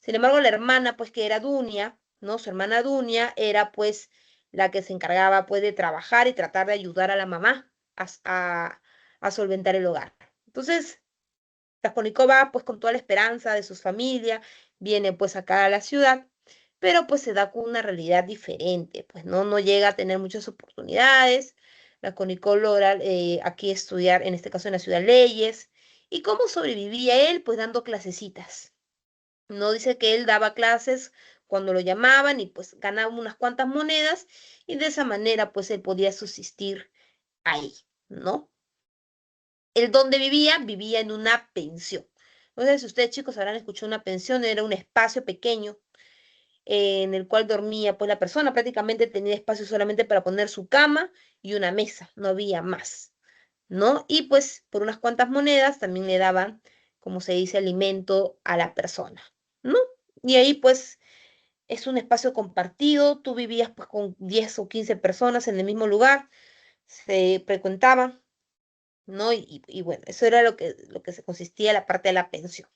Sin embargo, la hermana, pues que era Dunia, ¿no? Su hermana Dunia era pues la que se encargaba pues de trabajar y tratar de ayudar a la mamá a solventar el hogar. Entonces, Raskolnikov va pues con toda la esperanza de su familia, viene pues acá a la ciudad, pero pues se da con una realidad diferente, pues no llega a tener muchas oportunidades. Raskolnikov logra aquí estudiar, en este caso en la ciudad, leyes. ¿Y cómo sobrevivía él? Pues dando clasecitas. No dice que él daba clases cuando lo llamaban y pues ganaba unas cuantas monedas y de esa manera pues él podía subsistir ahí, ¿no? El donde vivía en una pensión. Entonces, si ustedes chicos habrán escuchado una pensión, era un espacio pequeño en el cual dormía pues la persona, prácticamente tenía espacio solamente para poner su cama y una mesa, no había más, ¿no? Y pues por unas cuantas monedas también le daban, como se dice, alimento a la persona, ¿no? Y ahí pues es un espacio compartido, tú vivías pues con 10 o 15 personas en el mismo lugar, se frecuentaban, ¿no? Y bueno, eso era lo que se consistía la parte de la pensión.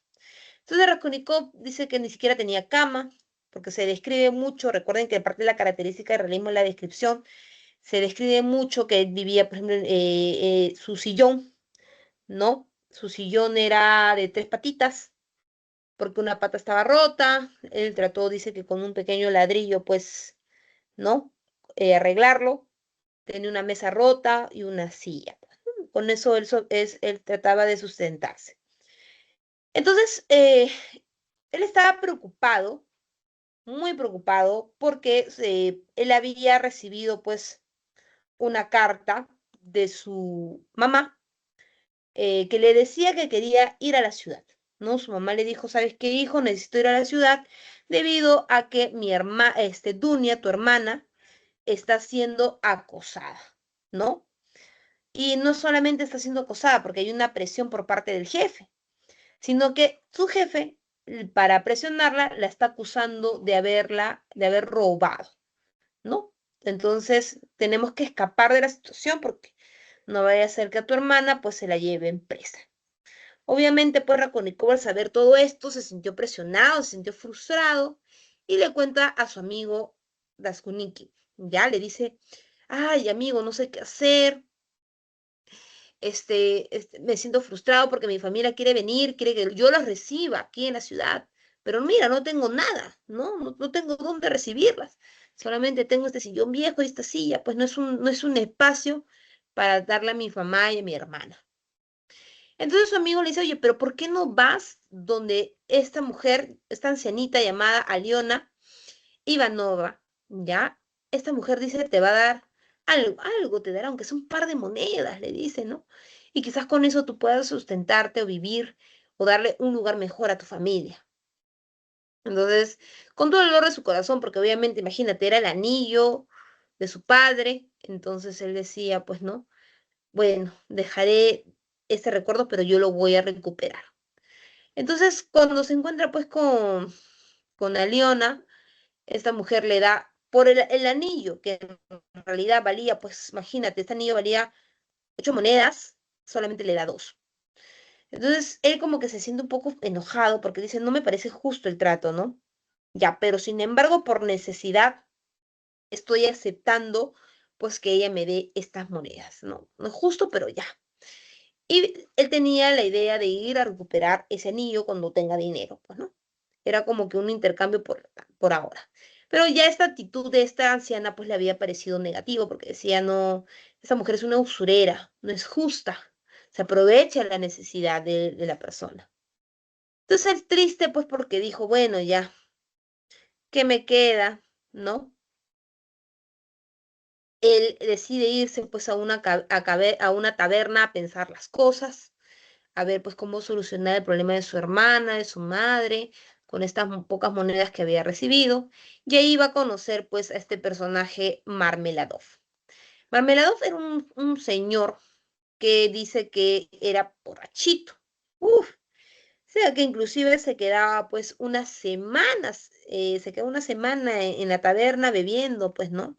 Entonces Raskolnikov dice que ni siquiera tenía cama, porque se describe mucho, recuerden que parte de la característica del realismo es la descripción, se describe mucho que él vivía, por ejemplo, su sillón, ¿no? Su sillón era de 3 patitas, porque una pata estaba rota, él trató, dice que con un pequeño ladrillo, pues, ¿no? Arreglarlo, tenía una mesa rota y una silla. Con eso él trataba de sustentarse. Entonces, él estaba preocupado, muy preocupado, porque él había recibido pues una carta de su mamá que le decía que quería ir a la ciudad, ¿no? Su mamá le dijo, ¿sabes qué, hijo? Necesito ir a la ciudad debido a que mi hermana, Dunia, tu hermana, está siendo acosada, ¿no? Y no solamente está siendo acosada porque hay una presión por parte del jefe, sino que su jefe, para presionarla, la está acusando de haber robado, ¿no? Entonces, tenemos que escapar de la situación porque no vaya a ser que a tu hermana, pues, se la lleve en presa. Obviamente, pues, Raskolnikov al saber todo esto, se sintió presionado, se sintió frustrado y le cuenta a su amigo Raskolnikov, ya le dice, ay, amigo, no sé qué hacer, me siento frustrado porque mi familia quiere venir, quiere que yo los reciba aquí en la ciudad, pero mira, no tengo nada, ¿no? No tengo dónde recibirlas. Solamente tengo este sillón viejo y esta silla, pues no es un espacio para darle a mi mamá y a mi hermana. Entonces su amigo le dice, oye, pero ¿por qué no vas donde esta mujer, esta ancianita llamada Aliona Ivanova, ya? Esta mujer dice, te va a dar algo te dará, aunque sea un par de monedas, le dice, ¿no? Y quizás con eso tú puedas sustentarte o vivir o darle un lugar mejor a tu familia. Entonces, con todo el dolor de su corazón, porque obviamente, imagínate, era el anillo de su padre, entonces él decía, pues no, bueno, dejaré este recuerdo, pero yo lo voy a recuperar. Entonces, cuando se encuentra pues con Aliona, esta mujer le da por el anillo, que en realidad valía, pues imagínate, este anillo valía 8 monedas, solamente le da 2. Entonces, él como que se siente un poco enojado porque dice, no me parece justo el trato, ¿no? Ya, pero sin embargo, por necesidad, estoy aceptando pues que ella me dé estas monedas, ¿no? No es justo, pero ya. Y él tenía la idea de ir a recuperar ese anillo cuando tenga dinero, pues, ¿no? Era como que un intercambio por ahora. Pero ya esta actitud de esta anciana pues le había parecido negativo porque decía, no, esta mujer es una usurera, no es justa, se aprovecha la necesidad de la persona. Entonces él triste pues porque dijo, bueno, ya, ¿qué me queda? ¿No? Él decide irse pues a una taberna a pensar las cosas, a ver pues cómo solucionar el problema de su hermana, de su madre, con estas pocas monedas que había recibido, y ahí va a conocer pues a este personaje Marmeladov. Marmeladov era un señor que dice que era borrachito. Uf, o sea que inclusive se quedaba pues unas semanas, se quedó una semana en la taberna bebiendo, pues, ¿no?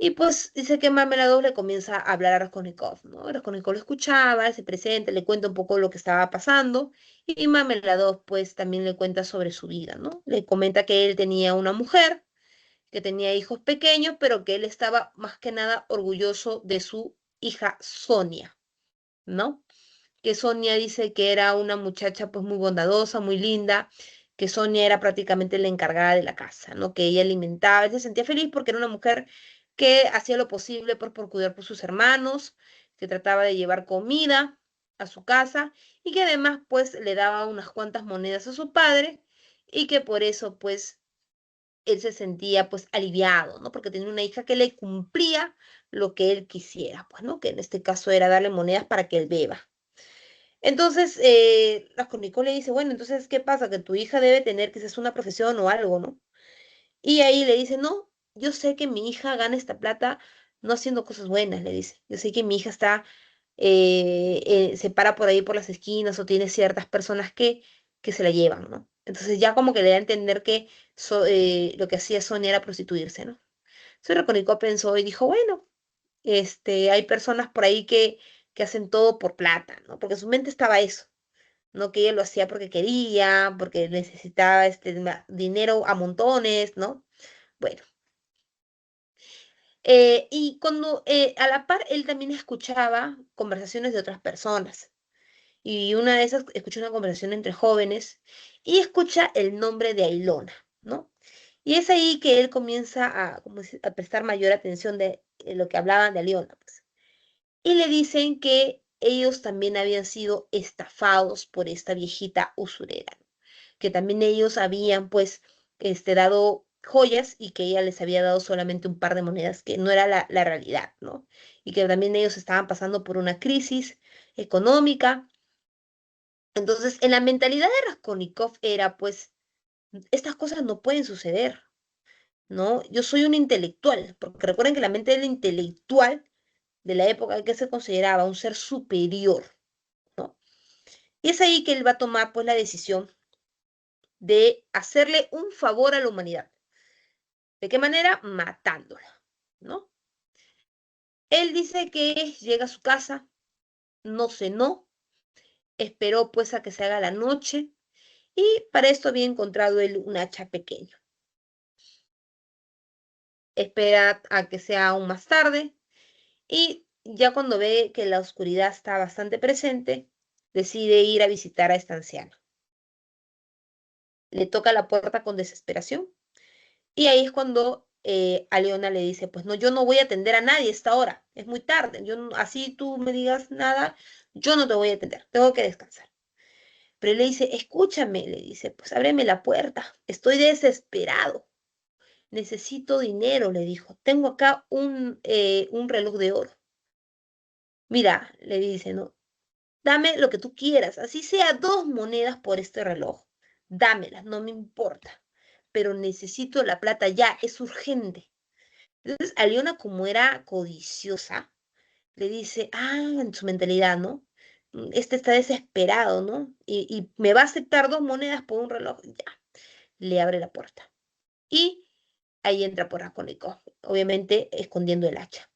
Y pues dice que Marmeladov le comienza a hablar a Raskolnikov, ¿no? Raskolnikov lo escuchaba, se presenta, le cuenta un poco lo que estaba pasando, y Marmeladov pues también le cuenta sobre su vida, ¿no? Le comenta que él tenía una mujer, que tenía hijos pequeños, pero que él estaba más que nada orgulloso de su hija Sonia, ¿no? Que Sonia dice que era una muchacha pues muy bondadosa, muy linda, que Sonia era prácticamente la encargada de la casa, ¿no? Que ella alimentaba, él se sentía feliz porque era una mujer que hacía lo posible por cuidar por sus hermanos, que trataba de llevar comida a su casa y que además pues le daba unas cuantas monedas a su padre y que por eso pues él se sentía pues aliviado, ¿no? Porque tenía una hija que le cumplía lo que él quisiera, pues, ¿no? Que en este caso era darle monedas para que él beba. Entonces, Raskolnikov le dice, bueno, entonces, ¿qué pasa? Que tu hija debe tener quizás una profesión o algo, ¿no? Y ahí le dice, no, yo sé que mi hija gana esta plata no haciendo cosas buenas, le dice. Yo sé que mi hija está, se para por ahí por las esquinas o tiene ciertas personas que se la llevan, ¿no? Entonces ya como que le da a entender que lo que hacía Sonia era prostituirse, ¿no? Entonces Raskolnikov pensó y dijo, bueno, hay personas por ahí que hacen todo por plata, ¿no? Porque en su mente estaba eso, ¿no? Que ella lo hacía porque quería, porque necesitaba dinero a montones, ¿no? Bueno, y cuando a la par él también escuchaba conversaciones de otras personas. Y una de esas escucha una conversación entre jóvenes y escucha el nombre de Ailona, ¿no? Y es ahí que él comienza a, a prestar mayor atención de lo que hablaban de Aliona, pues. Y le dicen que ellos también habían sido estafados por esta viejita usurera, ¿no? Que también ellos habían pues dado joyas y que ella les había dado solamente un par de monedas, que no era la realidad, ¿no? Y que también ellos estaban pasando por una crisis económica. Entonces, en la mentalidad de Raskolnikov era pues, estas cosas no pueden suceder, ¿no? Yo soy un intelectual, porque recuerden que la mente del intelectual de la época que se consideraba un ser superior, ¿no? Y es ahí que él va a tomar pues la decisión de hacerle un favor a la humanidad. ¿De qué manera? Matándola, ¿no? Él dice que llega a su casa, no cenó, esperó pues a que se haga la noche y para esto había encontrado él un hacha pequeño. Espera a que sea aún más tarde y ya cuando ve que la oscuridad está bastante presente, decide ir a visitar a esta anciana. Le toca la puerta con desesperación y ahí es cuando a Leona le dice, pues no, yo no voy a atender a nadie a esta hora, es muy tarde, así tú me digas nada, yo no te voy a atender, tengo que descansar. Pero él le dice, escúchame, le dice, pues ábreme la puerta, estoy desesperado, necesito dinero, le dijo, tengo acá un reloj de oro. Mira, le dice, no, dame lo que tú quieras, así sea 2 monedas por este reloj, dámelas, no me importa, pero necesito la plata ya, es urgente. Entonces, Aliona, como era codiciosa, le dice, en su mentalidad, ¿no? Este está desesperado, ¿no? Y me va a aceptar 2 monedas por un reloj. Ya, le abre la puerta. Y ahí entra por Raskolnikov, obviamente escondiendo el hacha.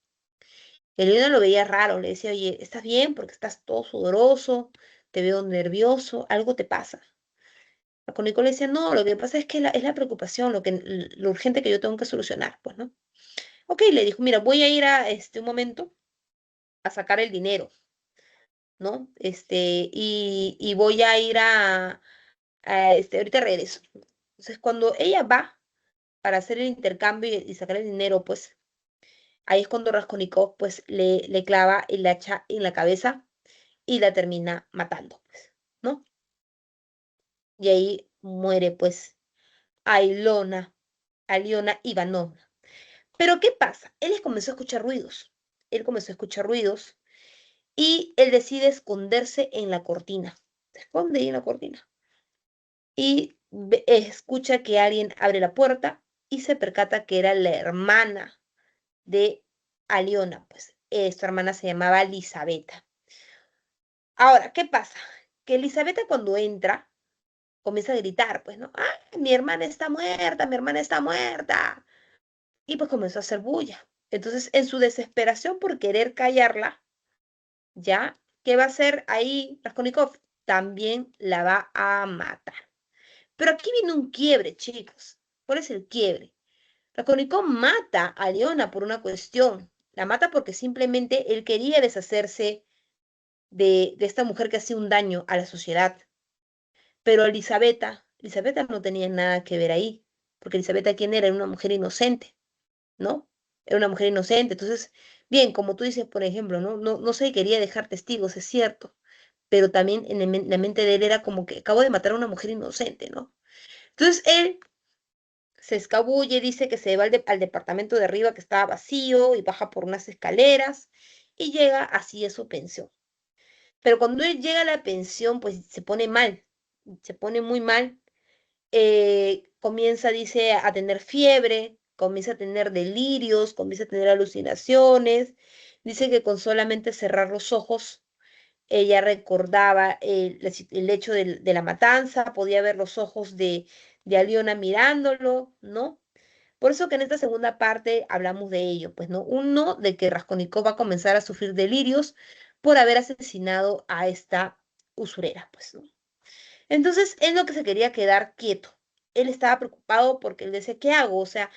Aliona lo veía raro, le decía, oye, ¿estás bien? Porque estás todo sudoroso, te veo nervioso, algo te pasa. Raskolnikov le decía, no, lo que pasa es que es la preocupación, lo urgente que yo tengo que solucionar, pues, ¿no? Ok, le dijo, mira, voy a ir a un momento a sacar el dinero, ¿no? Y voy a ir ahorita regreso. Entonces, cuando ella va para hacer el intercambio y sacar el dinero, pues, ahí es cuando Raskolnikov, pues, le clava el hacha en la cabeza y la termina matando, pues, ¿no? Y ahí muere, pues, Ailona, Aliona Ivanovna. Pero, ¿qué pasa? Él les comenzó a escuchar ruidos. Él comenzó a escuchar ruidos y él decide esconderse en la cortina. Se esconde ahí en la cortina. y escucha que alguien abre la puerta y se percata que era la hermana de Aliona, pues su hermana se llamaba Elisabetta. Ahora, ¿qué pasa? Que Elisabetta cuando entra comienza a gritar, pues, ¿no? ¡Ah, mi hermana está muerta, mi hermana está muerta! Y pues comenzó a hacer bulla. Entonces, en su desesperación por querer callarla, ¿ya? ¿Qué va a hacer ahí Raskolnikov? También la va a matar. Pero aquí viene un quiebre, chicos. ¿Cuál es el quiebre? Raskolnikov mata a Leona por una cuestión. La mata porque simplemente él quería deshacerse de esta mujer que hacía un daño a la sociedad. Pero Elisabetta no tenía nada que ver ahí. Porque Elisabetta, ¿quién era? Era una mujer inocente, ¿no? Era una mujer inocente. Entonces, bien, como tú dices, por ejemplo, no se quería dejar testigos, es cierto. Pero también en la mente de él era como que acabo de matar a una mujer inocente, ¿no? Entonces él se escabulle, dice que se va al departamento de arriba que estaba vacío y baja por unas escaleras y llega así a su pensión. Pero cuando él llega a la pensión, pues se pone mal, se pone muy mal. Comienza, dice, a tener fiebre, comienza a tener delirios, comienza a tener alucinaciones. Dice que con solamente cerrar los ojos, ella recordaba el hecho de la matanza, podía ver los ojos de Aliona mirándolo, ¿no? Por eso que en esta segunda parte hablamos de ello, pues, ¿no? Uno, de que Raskolnikov va a comenzar a sufrir delirios por haber asesinado a esta usurera, pues, ¿no? Entonces, él no que se quería quedar quieto. Él estaba preocupado porque él decía, ¿qué hago? O sea,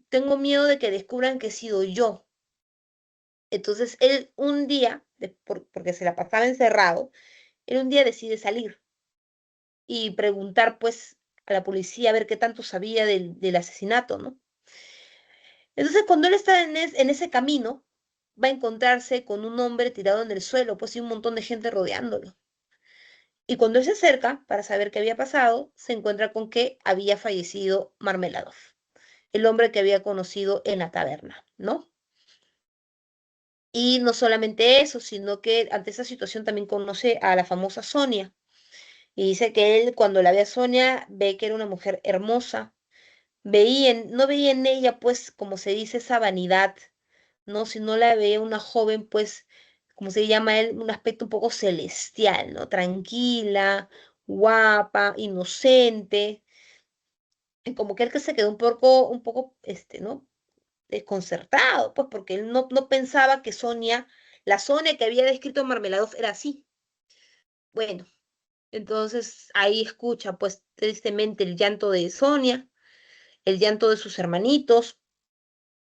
tengo miedo de que descubran que he sido yo. Entonces, él un día, porque se la pasaba encerrado, él un día decide salir y preguntar, pues, a la policía a ver qué tanto sabía del asesinato, ¿no? Entonces, cuando él está en ese camino, va a encontrarse con un hombre tirado en el suelo, pues y un montón de gente rodeándolo. Y cuando él se acerca para saber qué había pasado, se encuentra con que había fallecido Marmeladov, el hombre que había conocido en la taberna, ¿no? Y no solamente eso, sino que ante esa situación también conoce a la famosa Sonia. Y dice que él, cuando la ve a Sonia, ve que era una mujer hermosa. No veía en ella, pues, como se dice, esa vanidad, ¿no? Si no la veía una joven, pues, como se llama él, un aspecto un poco celestial, ¿no? Tranquila, guapa, inocente, y como que él que se quedó ¿no? Desconcertado, pues, porque él no pensaba que la Sonia que había descrito Marmeladov era así. Bueno, entonces ahí escucha, pues, tristemente el llanto de Sonia, el llanto de sus hermanitos,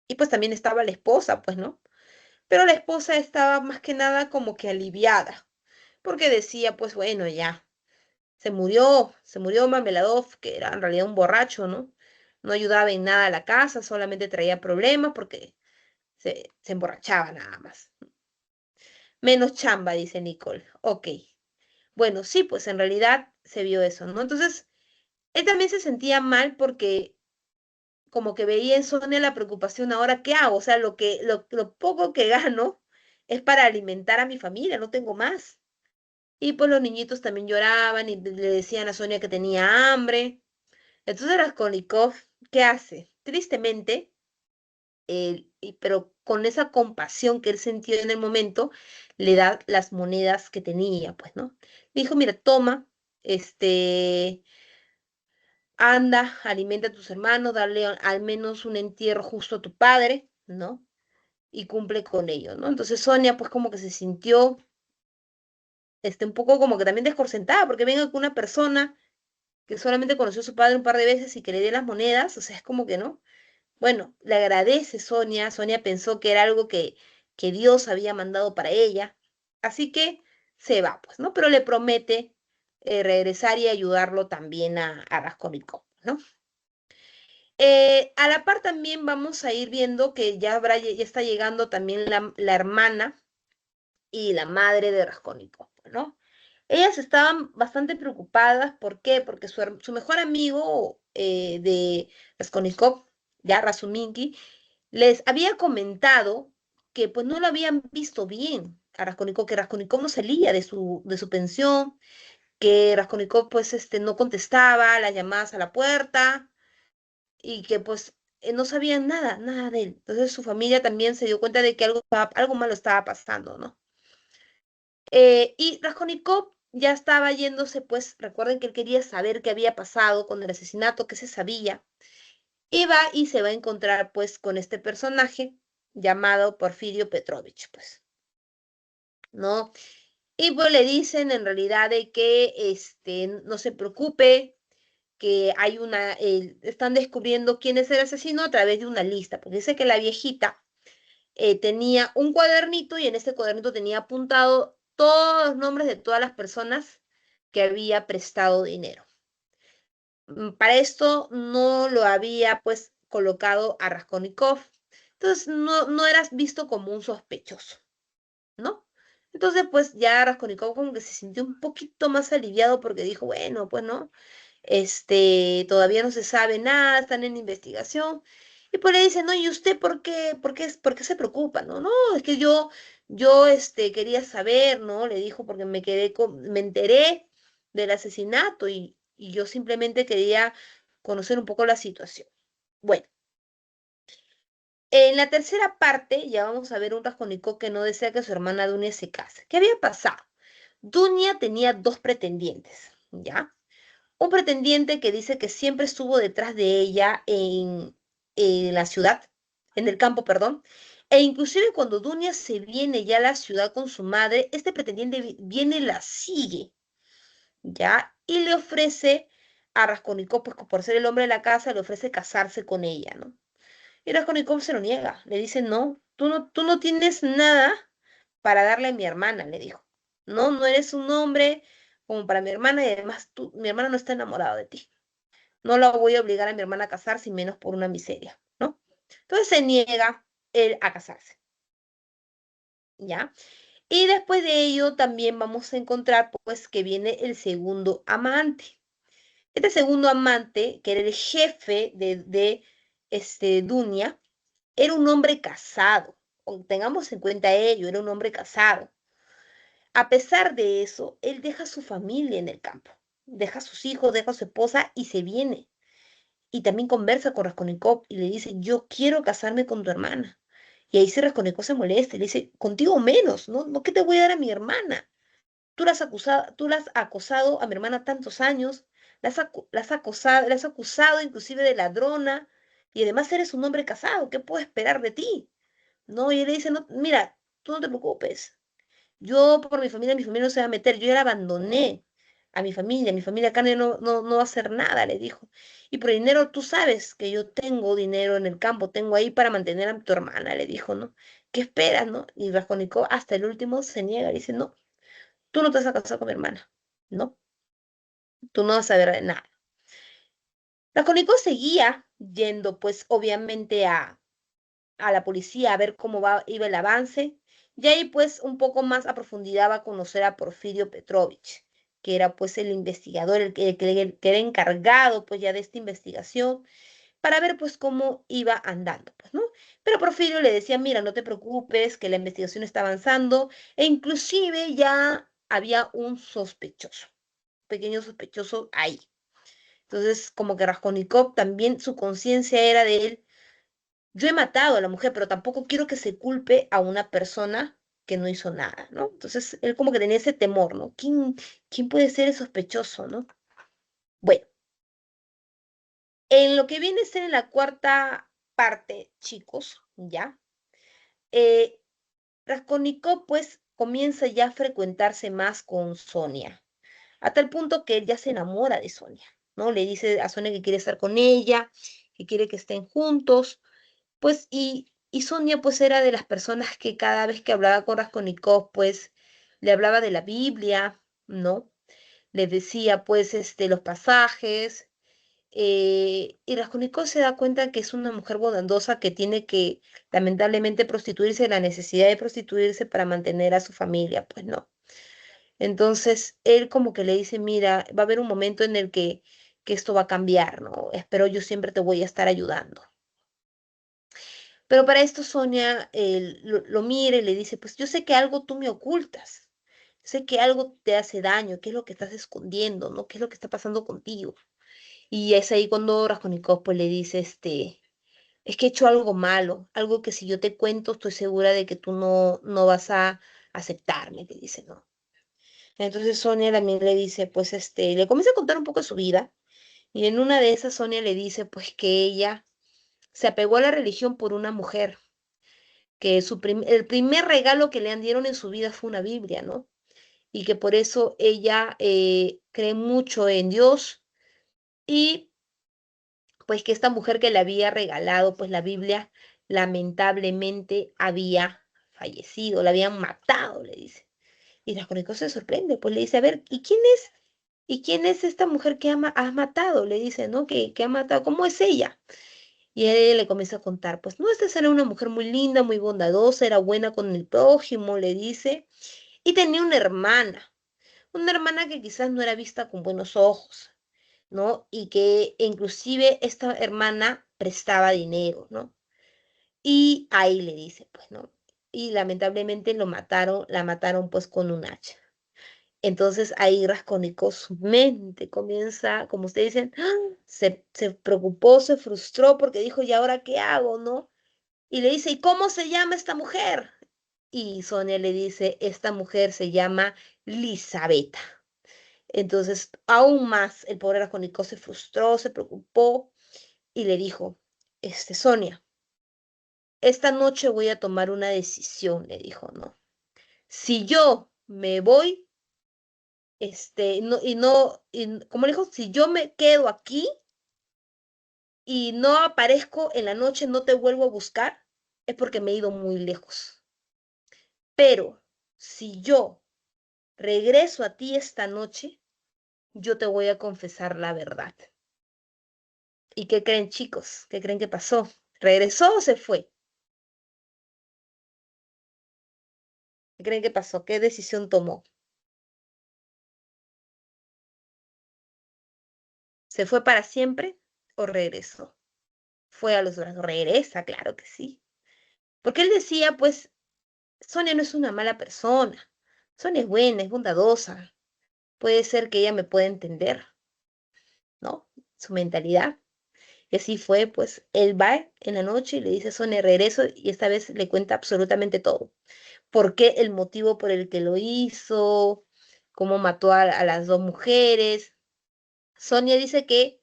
y pues también estaba la esposa, pues, ¿no? Pero la esposa estaba más que nada como que aliviada, porque decía, pues bueno, ya, se murió Marmeladov, que era en realidad un borracho, ¿no? No ayudaba en nada a la casa, solamente traía problemas porque se emborrachaba nada más. Menos chamba, dice Nicole. Ok. Bueno, sí, pues en realidad se vio eso, ¿no? Entonces, él también se sentía mal porque como que veía en Sonia la preocupación, ahora, ¿qué hago? O sea, lo poco que gano es para alimentar a mi familia, no tengo más. Y pues los niñitos también lloraban y le decían a Sonia que tenía hambre. Entonces Raskolnikov, ¿qué hace? Tristemente, pero con esa compasión que él sintió en el momento, le da las monedas que tenía, pues, ¿no? Dijo, mira, toma, este, anda, alimenta a tus hermanos, darle al menos un entierro justo a tu padre, ¿no? Y cumple con ello, ¿no? Entonces Sonia, pues, como que se sintió, un poco como que también descorcentada, porque venga con una persona que solamente conoció a su padre un par de veces y que le dé las monedas, o sea, es como que no. Bueno, le agradece Sonia. Sonia pensó que era algo que Dios había mandado para ella. Así que se va, pues, ¿no? Pero le promete regresar y ayudarlo también a Raskolnikov, ¿no? A la par también vamos a ir viendo que ya está llegando también la hermana y la madre de Raskolnikov, ¿no? Ellas estaban bastante preocupadas, ¿por qué? Porque su mejor amigo de Raskolnikov, ya Razuminsky, les había comentado que pues no lo habían visto bien a Raskolnikov, que Raskolnikov no salía de su pensión, que Raskolnikov pues no contestaba las llamadas a la puerta y que pues no sabían nada, nada de él. Entonces su familia también se dio cuenta de que algo malo estaba pasando, ¿no? Y Raskolnikov ya estaba yéndose, pues recuerden que él quería saber qué había pasado con el asesinato, qué se sabía. Y va y se va a encontrar pues con este personaje llamado Porfirio Petrovich, pues, ¿no? Y pues le dicen en realidad de que no se preocupe, que están descubriendo quién es el asesino a través de una lista, porque dice que la viejita tenía un cuadernito y en ese cuadernito tenía apuntado todos los nombres de todas las personas que había prestado dinero. Para esto no lo había pues colocado a Raskolnikov, entonces no eras visto como un sospechoso, ¿no? Entonces pues ya Raskolnikov como que se sintió un poquito más aliviado porque dijo, bueno, pues no, todavía no se sabe nada, están en investigación. Y pues le dicen, no, ¿y usted por qué se preocupa? No, no, es que yo quería saber, ¿no? Le dijo, porque me enteré del asesinato y yo simplemente quería conocer un poco la situación. Bueno, en la tercera parte ya vamos a ver un Raskolnikov que no desea que su hermana Dunia se case. ¿Qué había pasado? Dunia tenía dos pretendientes, ¿ya? Un pretendiente que dice que siempre estuvo detrás de ella en la ciudad, en el campo, perdón. E inclusive cuando Dunia se viene ya a la ciudad con su madre, este pretendiente viene y la sigue, ¿ya? Y le ofrece a Raskolnikov, pues por ser el hombre de la casa, le ofrece casarse con ella, ¿no? Y Raskolnikov se lo niega, le dice, no, tú no tienes nada para darle a mi hermana, le dijo. No, no eres un hombre como para mi hermana y además mi hermana no está enamorada de ti. No la voy a obligar a mi hermana a casarse, y menos por una miseria, ¿no? Entonces se niega él a casarse, ¿ya? Y después de ello también vamos a encontrar, pues, que viene el segundo amante. Este segundo amante, que era el jefe de Dunia, era un hombre casado. Tengamos en cuenta ello, era un hombre casado. A pesar de eso, él deja a su familia en el campo, deja a sus hijos, deja a su esposa y se viene. Y también conversa con Raskolnikov y le dice, yo quiero casarme con tu hermana. Y ahí sí Raskolnikov se molesta y le dice, contigo menos, ¿no? ¿No qué te voy a dar a mi hermana? Tú la has acosado a mi hermana tantos años, la has acusado inclusive de ladrona, y además eres un hombre casado, ¿qué puedo esperar de ti? No, y él le dice, no, mira, tú no te preocupes, yo por mi familia no se va a meter, yo ya la abandoné a mi familia acá no va a hacer nada, le dijo. Y por dinero, tú sabes que yo tengo dinero en el campo, tengo ahí para mantener a tu hermana, le dijo, ¿no? ¿Qué esperas, no? Y Raskolnikov hasta el último se niega, le dice, no, tú no te vas a casar con mi hermana, ¿no? Tú no vas a ver nada. Raskolnikov seguía yendo, pues, obviamente a la policía a ver cómo iba el avance. Y ahí pues un poco más a profundidad va a conocer a Porfirio Petrovich, que era pues el investigador, el que era encargado pues ya de esta investigación, para ver pues cómo iba andando, pues, ¿no? Pero Porfirio le decía, mira, no te preocupes, que la investigación está avanzando, e inclusive ya había un sospechoso, pequeño sospechoso ahí. Entonces, como que Raskolnikov también su conciencia era de él, yo he matado a la mujer, pero tampoco quiero que se culpe a una persona que no hizo nada, ¿no? Entonces, él como que tenía ese temor, ¿no? ¿Quién puede ser el sospechoso, ¿no? Bueno, en lo que viene a ser en la cuarta parte, chicos, ¿ya? Eh, Raskolnikov, pues, comienza ya a frecuentarse más con Sonia, a tal punto que él ya se enamora de Sonia, ¿no? Le dice a Sonia que quiere estar con ella, que quiere que estén juntos. Pues, y Sonia, pues, era de las personas que cada vez que hablaba con Raskolnikov, pues, le hablaba de la Biblia, ¿no? Le decía, pues, los pasajes, y Raskolnikov se da cuenta que es una mujer bondadosa que tiene que, lamentablemente, prostituirse, la necesidad de prostituirse para mantener a su familia, pues, no. Entonces, él como que le dice, mira, va a haber un momento en el que esto va a cambiar, ¿no? Espero yo siempre te voy a estar ayudando. Pero para esto Sonia lo mira y le dice, pues yo sé que algo tú me ocultas. sé que algo te hace daño, qué es lo que estás escondiendo, ¿no? ¿Qué es lo que está pasando contigo? Y es ahí cuando Raskolnikov pues le dice, es que he hecho algo malo, algo que si yo te cuento estoy segura de que tú no vas a aceptarme, le dice, ¿no? Entonces Sonia también le dice, pues le comienza a contar un poco de su vida y en una de esas Sonia le dice pues que ella se apegó a la religión por una mujer, que el primer regalo que le dieron en su vida fue una Biblia, ¿no? Y que por eso ella cree mucho en Dios y pues que esta mujer que le había regalado pues la Biblia lamentablemente había fallecido, la habían matado, le dice. Y Raskolnikov se sorprende, pues le dice, a ver, ¿y quién es? ¿Y quién es esta mujer que has matado? Le dice, ¿no? Que ha matado, ¿cómo es ella? Y él le comienza a contar, pues no, esta era una mujer muy linda, muy bondadosa, era buena con el prójimo, le dice, y tenía una hermana que quizás no era vista con buenos ojos, ¿no? Y que inclusive esta hermana prestaba dinero, ¿no? Y ahí le dice, pues, ¿no? Y lamentablemente la mataron pues con un hacha. Entonces ahí Raskolnikov su mente comienza, como ustedes dicen, ¡ah! Se preocupó, se frustró porque dijo, ¿y ahora qué hago, no? Y le dice, ¿y cómo se llama esta mujer? Y Sonia le dice, esta mujer se llama Lisabeta. Entonces, aún más, el pobre Raskolnikov se frustró, se preocupó y le dijo, Sonia, esta noche voy a tomar una decisión, le dijo, ¿no? Si yo me voy, como le dijo, si yo me quedo aquí y no aparezco en la noche, no te vuelvo a buscar, es porque me he ido muy lejos. Pero si yo regreso a ti esta noche, yo te voy a confesar la verdad. ¿Y qué creen, chicos? ¿Qué creen que pasó? ¿Regresó o se fue? ¿Qué creen que pasó? ¿Qué decisión tomó? ¿Se fue para siempre o regresó? Fue a los brazos. Regresa, claro que sí. Porque él decía, pues, Sonia no es una mala persona. Sonia es buena, es bondadosa. Puede ser que ella me pueda entender, ¿no? Su mentalidad. Y así fue, pues, él va en la noche y le dice, Sonia, regreso, y esta vez le cuenta absolutamente todo. ¿Por qué? El motivo por el que lo hizo, cómo mató a las dos mujeres. Sonia dice que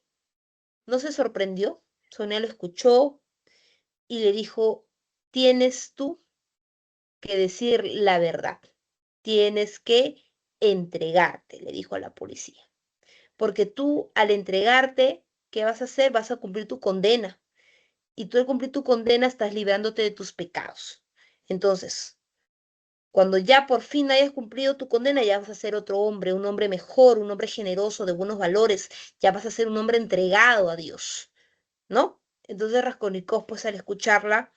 no se sorprendió. Sonia lo escuchó y le dijo, tienes tú que decir la verdad. Tienes que entregarte, le dijo a la policía. Porque tú al entregarte, ¿qué vas a hacer? Vas a cumplir tu condena. Y tú al cumplir tu condena estás librándote de tus pecados. Entonces, cuando ya por fin hayas cumplido tu condena, ya vas a ser otro hombre, un hombre mejor, un hombre generoso, de buenos valores, ya vas a ser un hombre entregado a Dios, ¿no? Entonces Raskolnikov, pues al escucharla,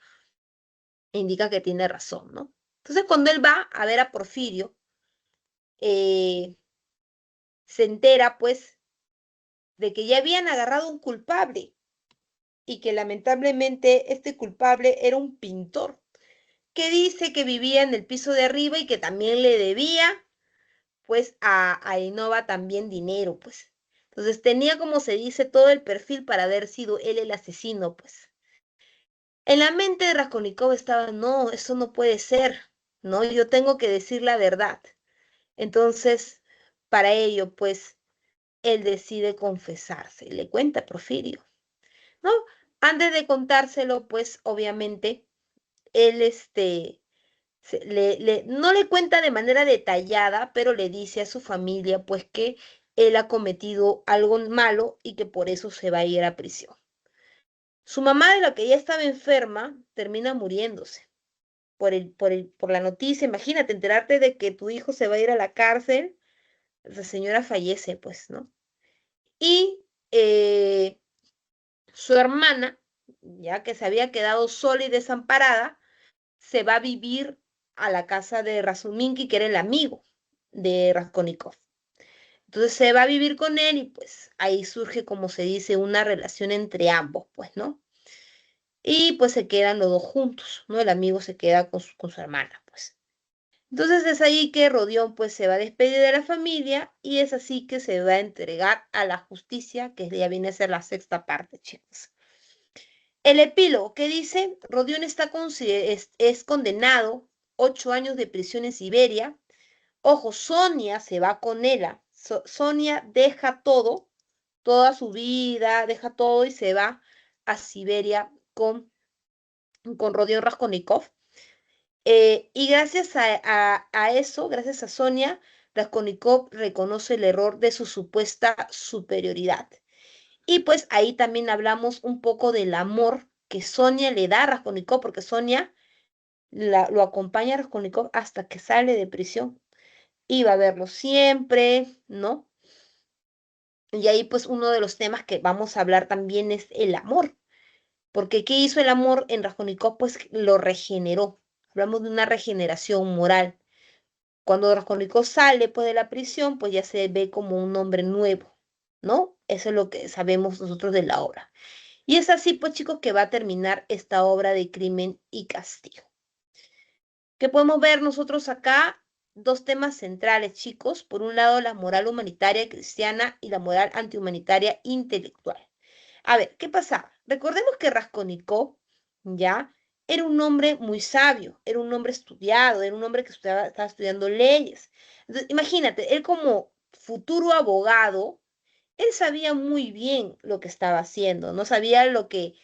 indica que tiene razón, ¿no? Entonces cuando él va a ver a Porfirio, eh, se entera, pues, de que ya habían agarrado un culpable y que lamentablemente este culpable era un pintor que dice que vivía en el piso de arriba y que también le debía pues a Innova también dinero, pues. Entonces tenía, como se dice, todo el perfil para haber sido él el asesino, pues. En la mente de Raskolnikov estaba, no, eso no puede ser, ¿no? Yo tengo que decir la verdad. Entonces, para ello, pues, él decide confesarse y le cuenta a Porfirio, ¿no? Antes de contárselo, pues, obviamente, él, no le cuenta de manera detallada, pero le dice a su familia pues que él ha cometido algo malo y que por eso se va a ir a prisión. Su mamá, de la que ya estaba enferma, termina muriéndose por la noticia. Imagínate enterarte de que tu hijo se va a ir a la cárcel. La señora fallece, pues, ¿no? Y su hermana, ya que se había quedado sola y desamparada, se va a vivir a la casa de Razuminki, que era el amigo de Raskolnikov. Entonces se va a vivir con él y pues ahí surge, como se dice, una relación entre ambos, pues, ¿no? Y pues se quedan los dos juntos, ¿no? El amigo se queda con su hermana, pues. Entonces es ahí que Rodión pues se va a despedir de la familia y es así que se va a entregar a la justicia, que ya viene a ser la sexta parte, chicos. El epílogo, ¿qué dice? Rodión es condenado 8 años de prisión en Siberia. Ojo, Sonia se va con él. Sonia deja todo, toda su vida, deja todo y se va a Siberia con Rodión Raskolnikov. Y gracias a eso, gracias a Sonia, Raskolnikov reconoce el error de su supuesta superioridad. Y pues ahí también hablamos un poco del amor que Sonia le da a Raskolnikov, porque Sonia lo acompaña a Raskolnikov hasta que sale de prisión. Iba a verlo siempre, ¿no? Y ahí pues uno de los temas que vamos a hablar también es el amor. Porque ¿qué hizo el amor en Raskolnikov? Pues lo regeneró. Hablamos de una regeneración moral. Cuando Raskolnikov sale pues de la prisión, pues ya se ve como un hombre nuevo, ¿no? Eso es lo que sabemos nosotros de la obra. Y es así, pues chicos, que va a terminar esta obra de Crimen y Castigo. ¿Qué podemos ver nosotros acá? Dos temas centrales, chicos. Por un lado, la moral humanitaria cristiana y la moral antihumanitaria intelectual. A ver, ¿qué pasaba? Recordemos que Raskolnikov, ya, era un hombre muy sabio, era un hombre estudiado, era un hombre que estaba estudiando leyes. Entonces, imagínate, él como futuro abogado, él sabía muy bien lo que estaba haciendo, no sabía lo que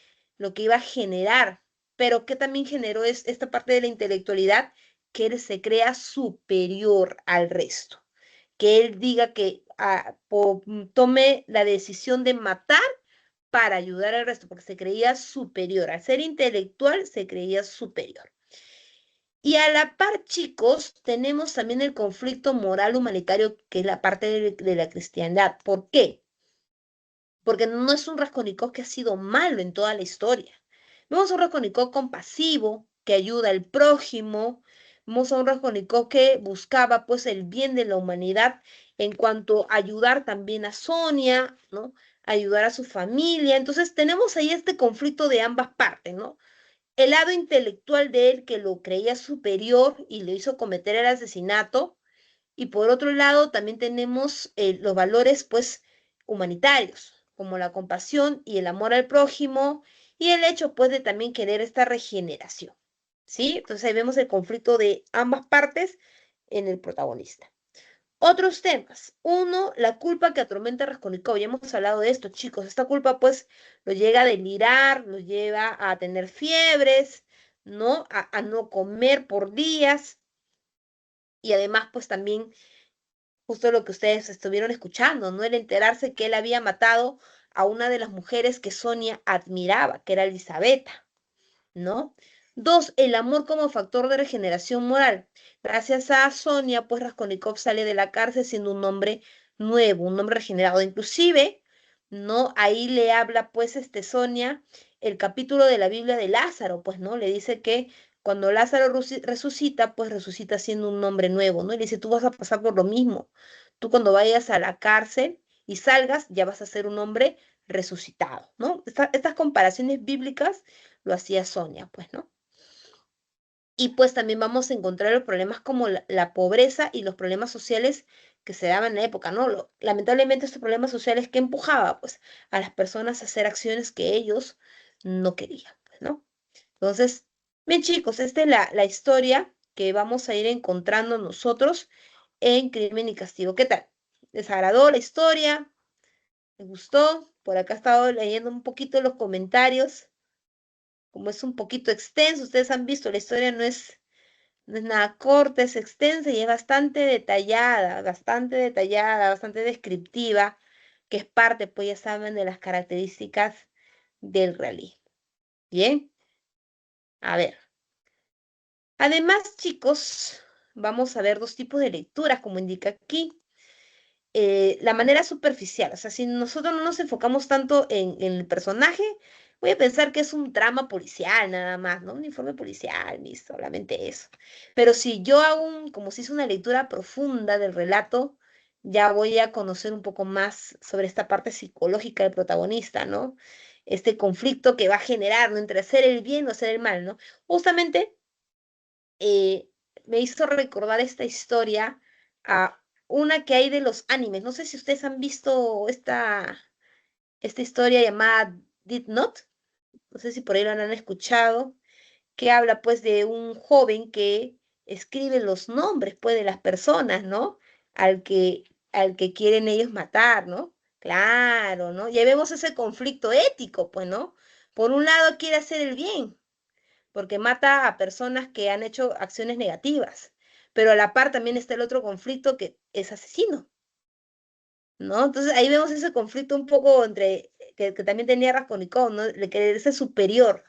iba a generar, pero que también generó esta parte de la intelectualidad, que él se crea superior al resto, que él diga que tome la decisión de matar para ayudar al resto, porque se creía superior. Al ser intelectual, se creía superior. Y a la par, chicos, tenemos también el conflicto moral humanitario, que es la parte de la cristiandad. ¿Por qué? Porque no es un Raskolnikov que ha sido malo en toda la historia. Vemos a un Raskolnikov compasivo, que ayuda al prójimo. Vemos a un Raskolnikov que buscaba pues el bien de la humanidad en cuanto a ayudar también a Sonia, ¿no? Ayudar a su familia. Entonces tenemos ahí este conflicto de ambas partes, ¿no? El lado intelectual de él que lo creía superior y lo hizo cometer el asesinato, y por otro lado, también tenemos los valores, pues, humanitarios, como la compasión y el amor al prójimo, y el hecho, pues, de también querer esta regeneración, ¿sí? Entonces ahí vemos el conflicto de ambas partes en el protagonista. Otros temas. Uno, la culpa que atormenta a Raskolnikov. Ya hemos hablado de esto, chicos. Esta culpa, pues, lo llega a delirar, lo lleva a tener fiebres, ¿no? A no comer por días. Y además, pues, también justo lo que ustedes estuvieron escuchando, ¿no? El enterarse que él había matado a una de las mujeres que Sonia admiraba, que era Elisabetta, ¿no? Dos, el amor como factor de regeneración moral. Gracias a Sonia, pues Raskolnikov sale de la cárcel siendo un hombre nuevo, un hombre regenerado. Inclusive, ¿no? Ahí le habla, pues, Sonia, el capítulo de la Biblia de Lázaro, pues, ¿no? Le dice que cuando Lázaro resucita, pues resucita siendo un hombre nuevo, ¿no? Y le dice, tú vas a pasar por lo mismo. Tú cuando vayas a la cárcel y salgas, ya vas a ser un hombre resucitado, ¿no? Estas comparaciones bíblicas lo hacía Sonia, pues, ¿no? Y pues también vamos a encontrar los problemas como la pobreza y los problemas sociales que se daban en la época, ¿no? Lamentablemente estos problemas sociales que empujaba pues a las personas a hacer acciones que ellos no querían, pues, ¿no? Entonces, bien chicos, esta es la historia que vamos a ir encontrando nosotros en Crimen y Castigo. ¿Qué tal? ¿Les agradó la historia? ¿Les gustó? Por acá he estado leyendo un poquito los comentarios. Como es un poquito extenso, ustedes han visto, la historia no es nada corta, es extensa y es bastante detallada, bastante descriptiva, que es parte, pues ya saben, de las características del realismo. Bien, a ver. Además, chicos, vamos a ver dos tipos de lecturas, como indica aquí. La manera superficial, o sea, si nosotros no nos enfocamos tanto en el personaje, voy a pensar que es un drama policial nada más, ¿no? Un informe policial, ni solamente eso. Pero si yo hago como si es una lectura profunda del relato, ya voy a conocer un poco más sobre esta parte psicológica del protagonista, ¿no? Este conflicto que va a generar, ¿no? Entre hacer el bien o hacer el mal, ¿no? Justamente, eh, me hizo recordar esta historia a una que hay de los animes. No sé si ustedes han visto esta historia llamada Death Note. No sé si por ahí lo han escuchado, que habla pues de un joven que escribe los nombres pues de las personas, ¿no? Al que quieren ellos matar, ¿no? Claro, ¿no? Ya vemos ese conflicto ético, pues, ¿no? Por un lado quiere hacer el bien, porque mata a personas que han hecho acciones negativas, pero a la par también está el otro conflicto que es asesino, ¿no? Entonces ahí vemos ese conflicto un poco entre, que también tenía Raskolnikov, ¿no? De querer ser superior,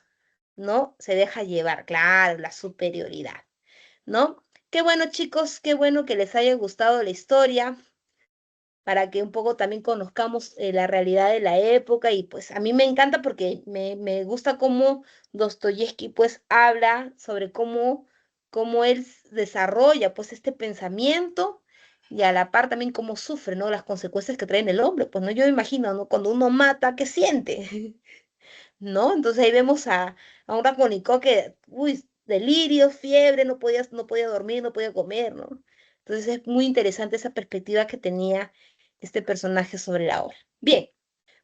¿no? Se deja llevar, claro, la superioridad, ¿no? Qué bueno, chicos, qué bueno que les haya gustado la historia, para que un poco también conozcamos la realidad de la época y pues a mí me encanta porque me gusta cómo Dostoyevsky pues habla sobre cómo él desarrolla pues este pensamiento y a la par también cómo sufre, ¿no? Las consecuencias que trae en el hombre, pues no, yo me imagino, ¿no? Cuando uno mata, ¿qué siente? ¿No? Entonces ahí vemos a un Raskolnikov que, uy, delirio, fiebre, no podía dormir, no podía comer, ¿no? Entonces es muy interesante esa perspectiva que tenía este personaje sobre la obra. Bien,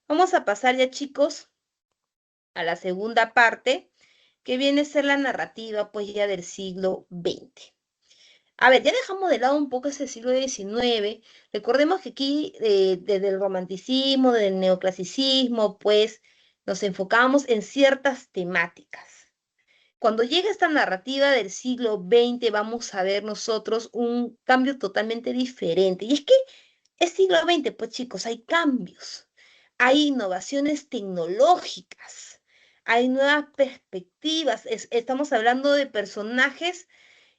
vamos a pasar ya, chicos, a la segunda parte, que viene a ser la narrativa, pues ya del siglo XX. A ver, ya dejamos de lado un poco ese siglo XIX. Recordemos que aquí, desde el romanticismo, desde el neoclasicismo, pues nos enfocamos en ciertas temáticas. Cuando llega esta narrativa del siglo XX, vamos a ver nosotros un cambio totalmente diferente. Y es que es siglo XX, pues chicos, hay cambios, hay innovaciones tecnológicas, hay nuevas perspectivas. Estamos hablando de personajes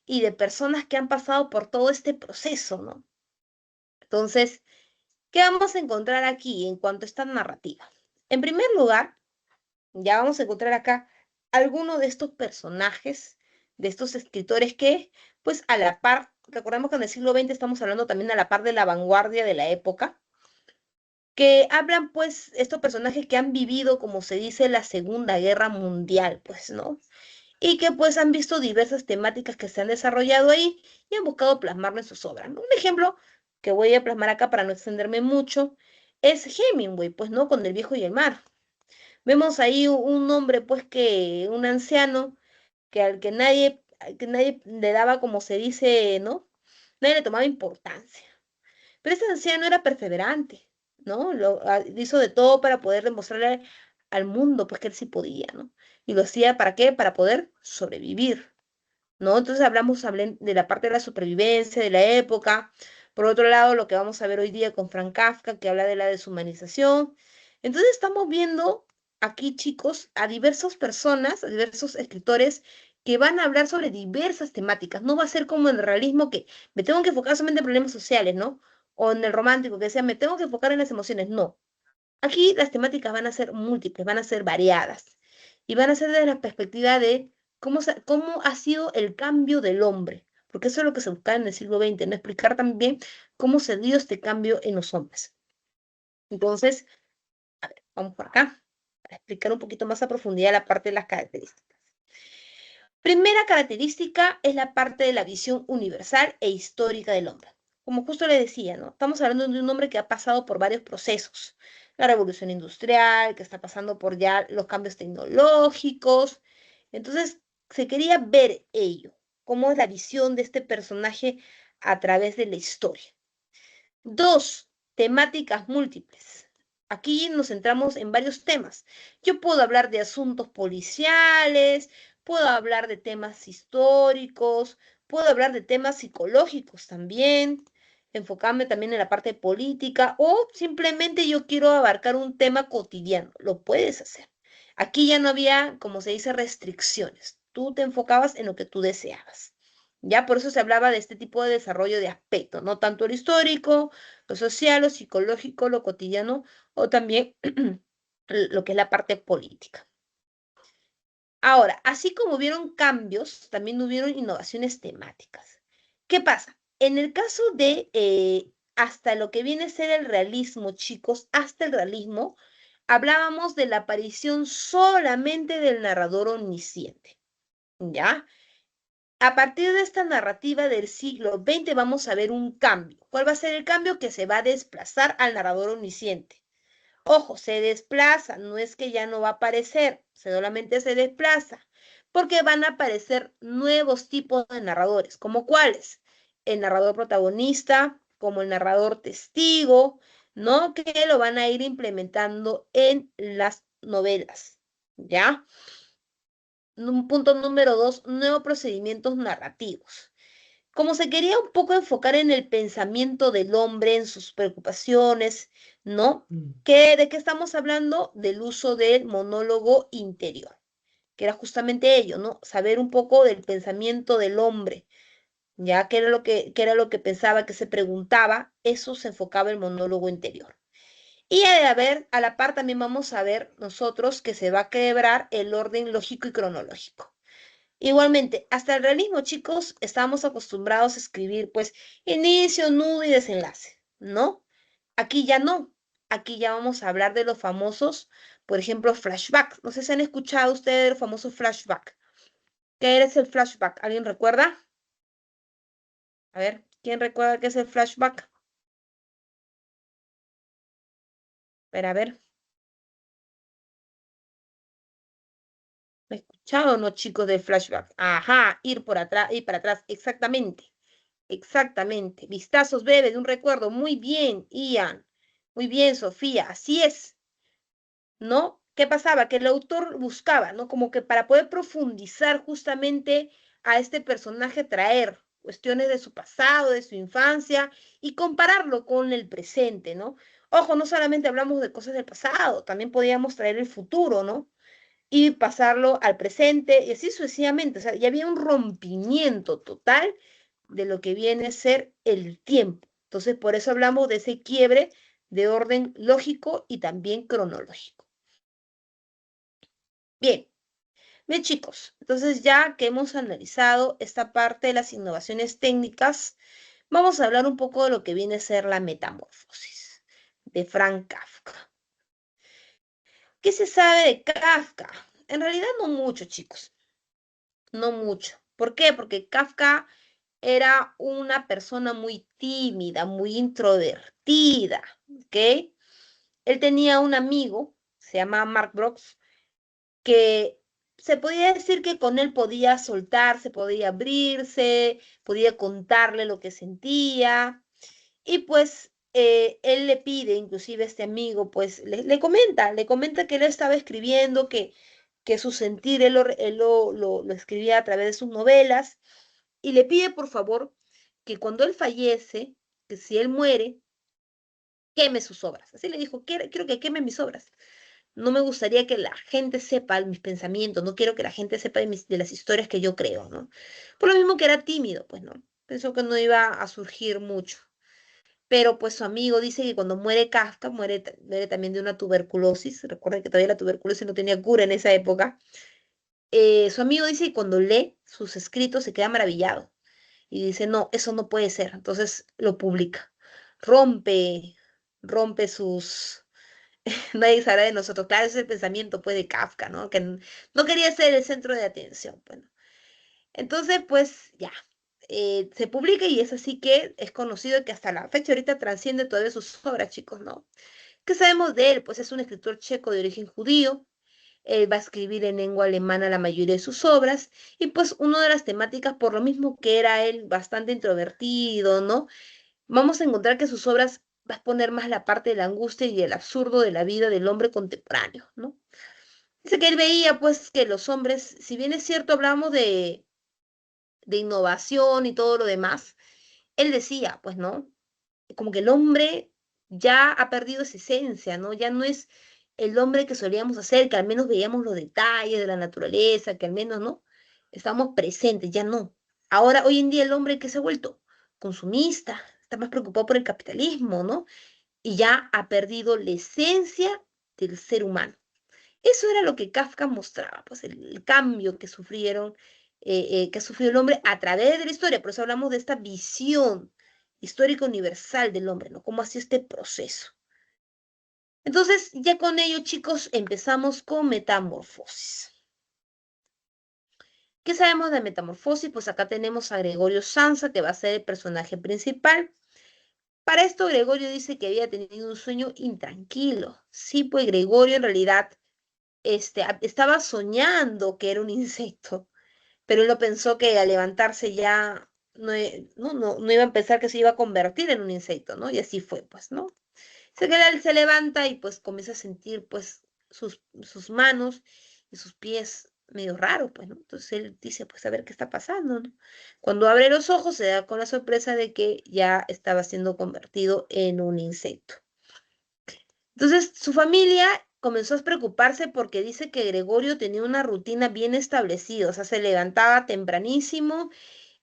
y de personas que han pasado por todo este proceso, ¿no? Entonces, ¿qué vamos a encontrar aquí en cuanto a esta narrativa? En primer lugar, ya vamos a encontrar acá algunos de estos personajes, de estos escritores que, pues a la par, recordemos que en el siglo XX estamos hablando también a la par de la vanguardia de la época, que hablan pues estos personajes que han vivido, como se dice, la Segunda Guerra Mundial, pues, ¿no? Y que pues han visto diversas temáticas que se han desarrollado ahí y han buscado plasmarlo en sus obras, ¿no? Un ejemplo que voy a plasmar acá para no extenderme mucho es Hemingway, pues, ¿no? Con El viejo y el mar. Vemos ahí un hombre, pues, un anciano, al que nadie le daba, como se dice, ¿no? Nadie le tomaba importancia. Pero ese anciano era perseverante, ¿no? Hizo de todo para poder demostrarle al mundo, pues, que él sí podía, ¿no? Y lo hacía, ¿para qué? Para poder sobrevivir, ¿no? Entonces hablé de la parte de la supervivencia, de la época. Por otro lado, lo que vamos a ver hoy día con Frank Kafka, que habla de la deshumanización. Entonces estamos viendo aquí, chicos, a diversas personas, a diversos escritores que van a hablar sobre diversas temáticas. No va a ser como en el realismo que me tengo que enfocar solamente en problemas sociales, ¿no? O en el romántico, que sea, me tengo que enfocar en las emociones. No. Aquí las temáticas van a ser múltiples, van a ser variadas y van a ser desde la perspectiva de cómo ha sido el cambio del hombre, porque eso es lo que se buscaba en el siglo XX, ¿no? Explicar también cómo se dio este cambio en los hombres. Entonces, a ver, vamos por acá para explicar un poquito más a profundidad la parte de las características. Primera característica es la parte de la visión universal e histórica del hombre. Como justo le decía, ¿no? Estamos hablando de un hombre que ha pasado por varios procesos. La revolución industrial, que está pasando por ya los cambios tecnológicos. Entonces, se quería ver ello, cómo es la visión de este personaje a través de la historia. Dos, temáticas múltiples. Aquí nos centramos en varios temas. Yo puedo hablar de asuntos policiales, puedo hablar de temas históricos, puedo hablar de temas psicológicos también, enfocarme también en la parte política o simplemente yo quiero abarcar un tema cotidiano. Lo puedes hacer. Aquí ya no había, como se dice, restricciones. Tú te enfocabas en lo que tú deseabas. Ya por eso se hablaba de este tipo de desarrollo de aspectos, no tanto lo histórico, lo social, lo psicológico, lo cotidiano o también lo que es la parte política. Ahora, así como hubieron cambios, también hubieron innovaciones temáticas. ¿Qué pasa? En el caso de hasta lo que viene a ser el realismo, chicos, hasta el realismo, hablábamos de la aparición solamente del narrador omnisciente, ¿ya? a partir de esta narrativa del siglo XX vamos a ver un cambio. ¿Cuál va a ser el cambio? Que se va a desplazar al narrador omnisciente. Ojo, se desplaza, no es que ya no va a aparecer, solamente se desplaza, porque van a aparecer nuevos tipos de narradores, como cuáles, el narrador protagonista, como el narrador testigo, ¿no? Que lo van a ir implementando en las novelas, ¿ya? Punto número 2, nuevos procedimientos narrativos. Como se quería un poco enfocar en el pensamiento del hombre, en sus preocupaciones, ¿no? ¿De qué estamos hablando? Del uso del monólogo interior, que era justamente ello, ¿no? Saber un poco del pensamiento del hombre, ya que qué era lo que pensaba, que se preguntaba, eso se enfocaba el monólogo interior. Y a la par también vamos a ver nosotros que se va a quebrar el orden lógico y cronológico. Igualmente, hasta el realismo, chicos, estábamos acostumbrados a escribir, pues, inicio, nudo y desenlace, ¿no? Aquí ya no. Aquí ya vamos a hablar de los famosos, por ejemplo, flashbacks. No sé si han escuchado ustedes los famosos flashbacks. ¿Qué es el flashback? ¿Alguien recuerda? A ver, ¿quién recuerda qué es el flashback? A ver. ¿Me escuchado o no, chicos, del flashback? Ajá, ir por atrás, ir para atrás, exactamente. Exactamente. Vistazos breves de un recuerdo. Muy bien, Ian. Muy bien, Sofía. Así es, ¿no? ¿Qué pasaba? Que el autor buscaba, ¿no? Como que para poder profundizar justamente a este personaje, traer cuestiones de su pasado, de su infancia y compararlo con el presente, ¿no? Ojo, no solamente hablamos de cosas del pasado, también podíamos traer el futuro, ¿no? Y pasarlo al presente y así sucesivamente. O sea, ya había un rompimiento total de lo que viene a ser el tiempo. Entonces, por eso hablamos de ese quiebre de orden lógico y también cronológico. Bien, bien chicos, entonces ya que hemos analizado esta parte de las innovaciones técnicas, vamos a hablar un poco de lo que viene a ser la metamorfosis de Frank Kafka. ¿Qué se sabe de Kafka? En realidad no mucho, chicos, no mucho. ¿Por qué? Porque Kafka era una persona muy tímida, muy introvertida, ¿ok? Él tenía un amigo, se llama Mark Brooks, que se podía decir que con él podía soltarse, podía abrirse, podía contarle lo que sentía, y pues él le pide, inclusive este amigo, pues le comenta que él estaba escribiendo, que su sentir él lo escribía a través de sus novelas, y le pide por favor que cuando él fallece, que si él muere, queme sus obras. Así le dijo, quiero que queme mis obras. No me gustaría que la gente sepa mis pensamientos, no quiero que la gente sepa de las historias que yo creo, ¿no? Por lo mismo que era tímido, pues no, pensó que no iba a surgir mucho. Pero pues su amigo dice que cuando muere Kafka, muere también de una tuberculosis, recuerden que todavía la tuberculosis no tenía cura en esa época, su amigo dice que cuando lee sus escritos se queda maravillado y dice, no, eso no puede ser, entonces lo publica, rompe, rompe sus, nadie sabrá de nosotros. Claro, ese es el pensamiento pues de Kafka, ¿no? Que no quería ser el centro de atención. Bueno, entonces pues ya, se publica y es así que es conocido que hasta la fecha ahorita transciende todavía sus obras, chicos, ¿no? ¿Qué sabemos de él? Pues es un escritor checo de origen judío. Él va a escribir en lengua alemana la mayoría de sus obras y pues una de las temáticas, por lo mismo que era él bastante introvertido, ¿no? Vamos a encontrar que sus obras va a exponer más la parte de la angustia y el absurdo de la vida del hombre contemporáneo, ¿no? Dice que él veía, pues, que los hombres, si bien es cierto, hablamos de innovación y todo lo demás, él decía, pues, ¿no? Como que el hombre ya ha perdido esa esencia, ¿no? Ya no es el hombre que solíamos hacer, que al menos veíamos los detalles de la naturaleza, que al menos, ¿no? Estamos presentes, ya no. Ahora, hoy en día, el hombre que se ha vuelto consumista, está más preocupado por el capitalismo, ¿no? Y ya ha perdido la esencia del ser humano. Eso era lo que Kafka mostraba, pues el cambio que ha sufrido el hombre a través de la historia. Por eso hablamos de esta visión histórica universal del hombre, ¿no? Cómo ha sido este proceso. Entonces, ya con ello, chicos, empezamos con Metamorfosis. ¿Qué sabemos de Metamorfosis? Pues acá tenemos a Gregorio Samsa, que va a ser el personaje principal. Para esto, Gregorio dice que había tenido un sueño intranquilo. Sí, pues Gregorio en realidad estaba soñando que era un insecto, pero él no pensó que al levantarse ya no iba a pensar que se iba a convertir en un insecto, ¿no? Y así fue, pues, ¿no? Él se levanta y pues comienza a sentir pues sus manos y sus pies medio raros, pues, ¿no? Entonces él dice, pues a ver qué está pasando, ¿no? Cuando abre los ojos se da con la sorpresa de que ya estaba siendo convertido en un insecto. Entonces su familia comenzó a preocuparse porque dice que Gregorio tenía una rutina bien establecida, o sea, se levantaba tempranísimo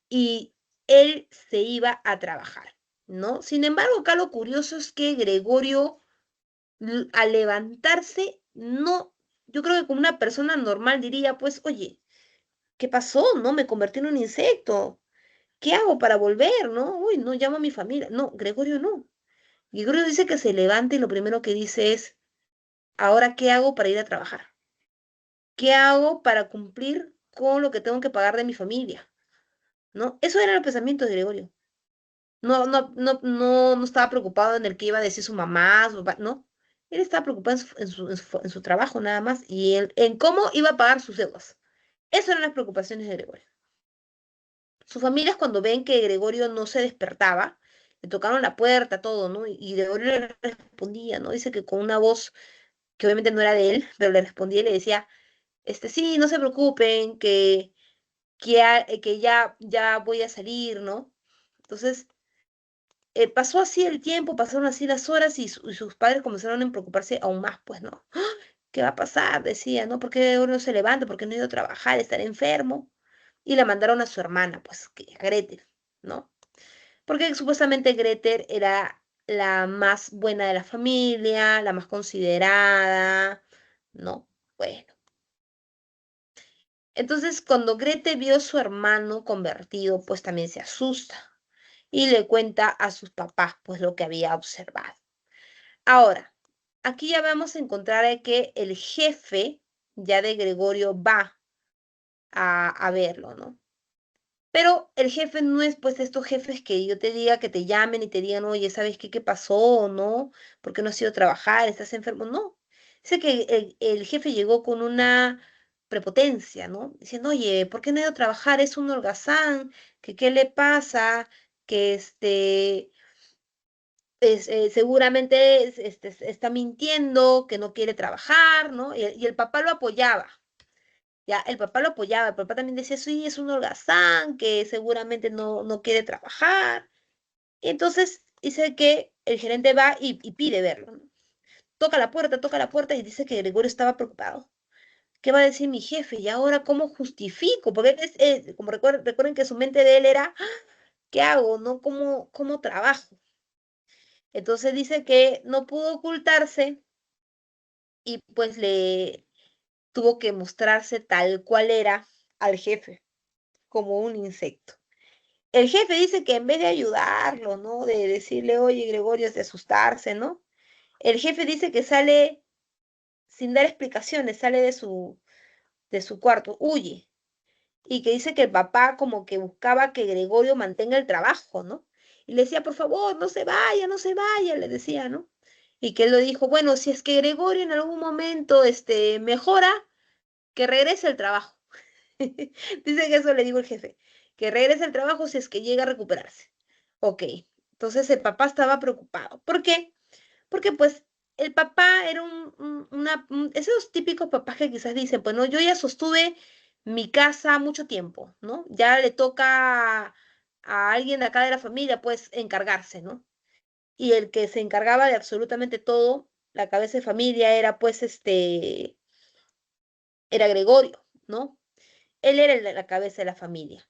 y él se iba a trabajar, ¿no? Sin embargo, acá lo curioso es que Gregorio al levantarse, no, yo creo que como una persona normal diría, pues, oye, ¿qué pasó? ¿No? Me convertí en un insecto. ¿Qué hago para volver? ¿No? Uy, no llamo a mi familia. No, Gregorio no. Gregorio dice que se levanta y lo primero que dice es, ¿ahora qué hago para ir a trabajar? ¿Qué hago para cumplir con lo que tengo que pagar de mi familia? ¿No? Eso era el pensamiento de Gregorio. No estaba preocupado en el que iba a decir su mamá, su papá, no. Él estaba preocupado en su trabajo nada más y en cómo iba a pagar sus deudas. Esas eran las preocupaciones de Gregorio. Sus familias cuando ven que Gregorio no se despertaba, le tocaron la puerta, todo, ¿no? Y Gregorio le respondía, ¿no? Dice que con una voz que obviamente no era de él, pero le respondía y le decía, sí, no se preocupen, que ya voy a salir, ¿no? Entonces, pasó así el tiempo, pasaron así las horas y sus padres comenzaron a preocuparse aún más, pues, ¿no? ¡Ah! ¿Qué va a pasar? Decía, ¿no? ¿Por qué no se levanta? ¿Por qué no ha ido a trabajar? ¿Estará enfermo? Y la mandaron a su hermana, pues, a Gretel, ¿no? Porque supuestamente Gretel era la más buena de la familia, la más considerada, ¿no? Bueno, entonces cuando Gretel vio a su hermano convertido, pues también se asusta y le cuenta a sus papás, pues, lo que había observado. Ahora, aquí ya vamos a encontrar que el jefe ya de Gregorio va a verlo, ¿no? Pero el jefe no es pues estos jefes que yo te diga que te llamen y te digan, oye, ¿sabes qué? ¿Qué pasó? ¿No? ¿Por qué no has ido a trabajar? ¿Estás enfermo? No. Dice que el jefe llegó con una prepotencia, ¿no? Diciendo, oye, ¿por qué no ha ido a trabajar? Es un holgazán, que qué le pasa, que seguramente está mintiendo, que no quiere trabajar, ¿no? Y el papá lo apoyaba, ya, el papá lo apoyaba, el papá también decía, sí, es un holgazán, que seguramente no quiere trabajar. Y entonces dice que el gerente va y pide verlo, ¿no? Toca la puerta y dice que Gregorio estaba preocupado. ¿Qué va a decir mi jefe? ¿Y ahora cómo justifico? Porque él como recuerden que su mente de él era, "Ah, ¿qué hago? ¿No? ¿Cómo trabajo?" Entonces dice que no pudo ocultarse y pues le tuvo que mostrarse tal cual era al jefe, como un insecto. El jefe dice que en vez de ayudarlo, ¿no? De decirle, oye, Gregorio, es de asustarse, ¿no? El jefe dice que sale sin dar explicaciones, sale de su cuarto, huye. Y que dice que el papá como que buscaba que Gregorio mantenga el trabajo, ¿no? Y le decía, por favor, no se vaya, le decía, ¿no? Y que él lo dijo, bueno, si es que Gregorio en algún momento mejora, que regrese al trabajo. Dice que eso le dijo el jefe, que regrese al trabajo si es que llega a recuperarse. Ok, entonces el papá estaba preocupado. ¿Por qué? Porque pues el papá era esos típicos papás que quizás dicen, pues no, yo ya sostuve mi casa mucho tiempo, ¿no? Ya le toca a alguien de acá de la familia, pues, encargarse, ¿no? Y el que se encargaba de absolutamente todo, la cabeza de familia era pues era Gregorio, ¿no? Él era la cabeza de la familia.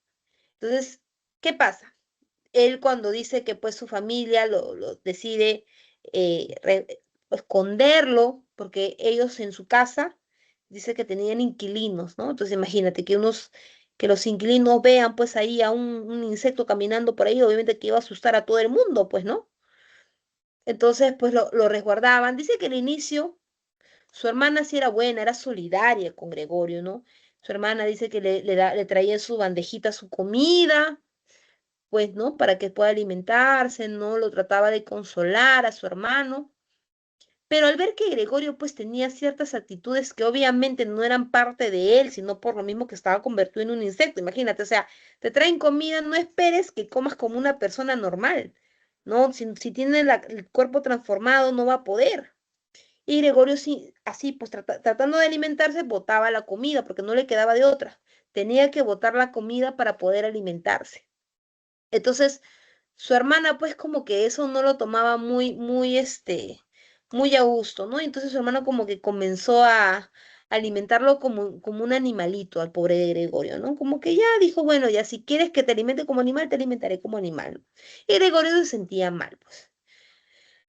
Entonces, ¿qué pasa? Él cuando dice que pues su familia lo decide esconderlo, porque ellos en su casa dice que tenían inquilinos, ¿no? Entonces imagínate que los inquilinos vean pues ahí a un insecto caminando por ahí, obviamente que iba a asustar a todo el mundo, pues, ¿no? Entonces pues lo resguardaban. Dice que al inicio su hermana sí era buena, era solidaria con Gregorio, ¿no? Su hermana dice que le traía en su bandejita su comida, pues, ¿no? Para que pueda alimentarse, ¿no? Lo trataba de consolar a su hermano. Pero al ver que Gregorio pues tenía ciertas actitudes que obviamente no eran parte de él, sino por lo mismo que estaba convertido en un insecto, imagínate, o sea, te traen comida, no esperes que comas como una persona normal, ¿no? Si tiene el cuerpo transformado, no va a poder. Y Gregorio sí, así, pues tratando de alimentarse, botaba la comida porque no le quedaba de otra. Tenía que botar la comida para poder alimentarse. Entonces, su hermana, pues, como que eso no lo tomaba muy a gusto, ¿no? Y entonces su hermana como que comenzó a alimentarlo como un animalito al pobre Gregorio, ¿no? Como que ya dijo, bueno, ya si quieres que te alimente como animal, te alimentaré como animal. Y Gregorio se sentía mal, pues.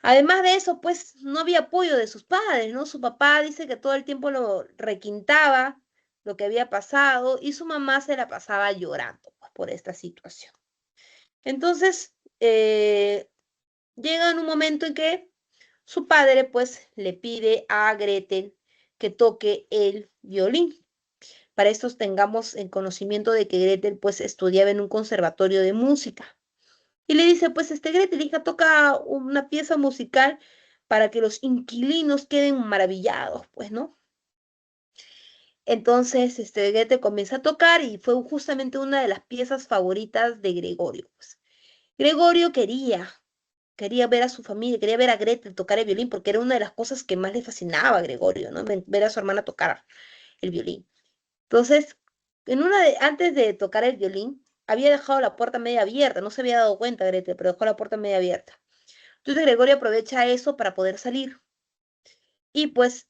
Además de eso, pues no había apoyo de sus padres, ¿no? Su papá dice que todo el tiempo lo requintaba lo que había pasado y su mamá se la pasaba llorando, pues, por esta situación. Entonces, llega en un momento en que su padre, pues, le pide a Gretel que toque el violín. Para esto tengamos en conocimiento de que Gretel, pues, estudiaba en un conservatorio de música. Y le dice, pues, Gretel, hija, toca una pieza musical para que los inquilinos queden maravillados, pues, ¿no? Entonces, Gretel comienza a tocar y fue justamente una de las piezas favoritas de Gregorio, pues. Gregorio quería ver a su familia, quería ver a Gretel tocar el violín, porque era una de las cosas que más le fascinaba a Gregorio, ¿no? Ver a su hermana tocar el violín. Entonces, antes de tocar el violín, había dejado la puerta media abierta, no se había dado cuenta Gretel, pero dejó la puerta media abierta. Entonces Gregorio aprovecha eso para poder salir. Y pues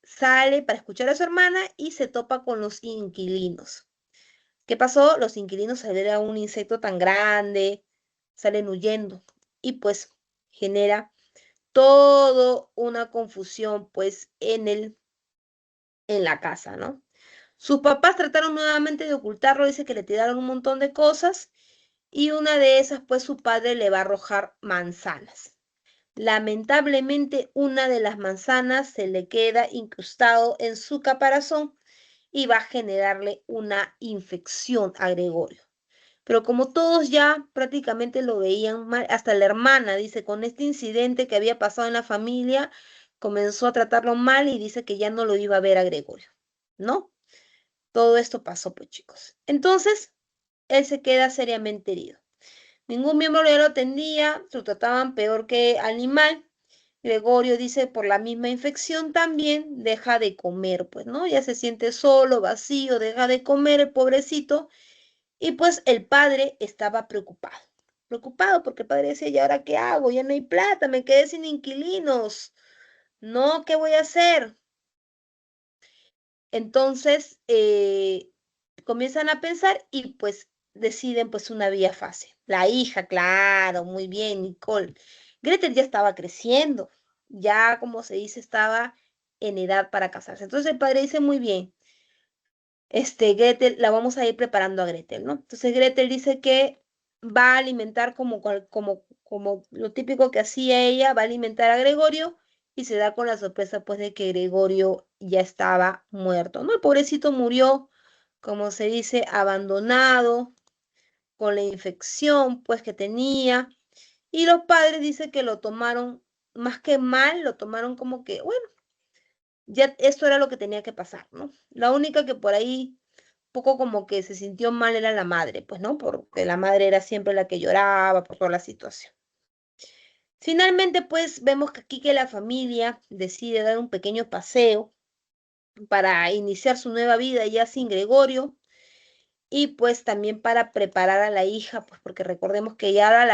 sale para escuchar a su hermana y se topa con los inquilinos. ¿Qué pasó? Los inquilinos al ver a un insecto tan grande, salen huyendo y pues genera todo una confusión pues en la casa, ¿no? Sus papás trataron nuevamente de ocultarlo, dice que le tiraron un montón de cosas y una de esas pues su padre le va a arrojar manzanas. Lamentablemente una de las manzanas se le queda incrustado en su caparazón y va a generarle una infección a Gregorio. Pero como todos ya prácticamente lo veían mal, hasta la hermana dice, con este incidente que había pasado en la familia, comenzó a tratarlo mal y dice que ya no lo iba a ver a Gregorio, ¿no? Todo esto pasó, pues chicos. Entonces, él se queda seriamente herido. Ningún miembro ya lo atendía, lo trataban peor que animal. Gregorio dice, por la misma infección también deja de comer, pues, ¿no? Ya se siente solo, vacío, deja de comer el pobrecito. Y pues el padre estaba preocupado. Preocupado porque el padre decía, ¿y ahora qué hago? Ya no hay plata, me quedé sin inquilinos. No, ¿qué voy a hacer? Entonces comienzan a pensar y pues deciden pues una vía fácil. La hija, claro, muy bien, Nicole. Gretel ya estaba creciendo, ya como se dice, estaba en edad para casarse. Entonces el padre dice, muy bien, Gretel, la vamos a ir preparando a Gretel, ¿no? Entonces Gretel dice que va a alimentar como lo típico que hacía ella, va a alimentar a Gregorio y se da con la sorpresa pues de que Gregorio ya estaba muerto, ¿no? El pobrecito murió, como se dice, abandonado, con la infección pues que tenía y los padres dicen que lo tomaron más que mal, lo tomaron como que, bueno, ya esto era lo que tenía que pasar, ¿no? La única que por ahí poco como que se sintió mal era la madre, pues, ¿no? Porque la madre era siempre la que lloraba por toda la situación. Finalmente, pues, vemos que aquí que la familia decide dar un pequeño paseo para iniciar su nueva vida ya sin Gregorio y pues también para preparar a la hija, pues porque recordemos que ya ahora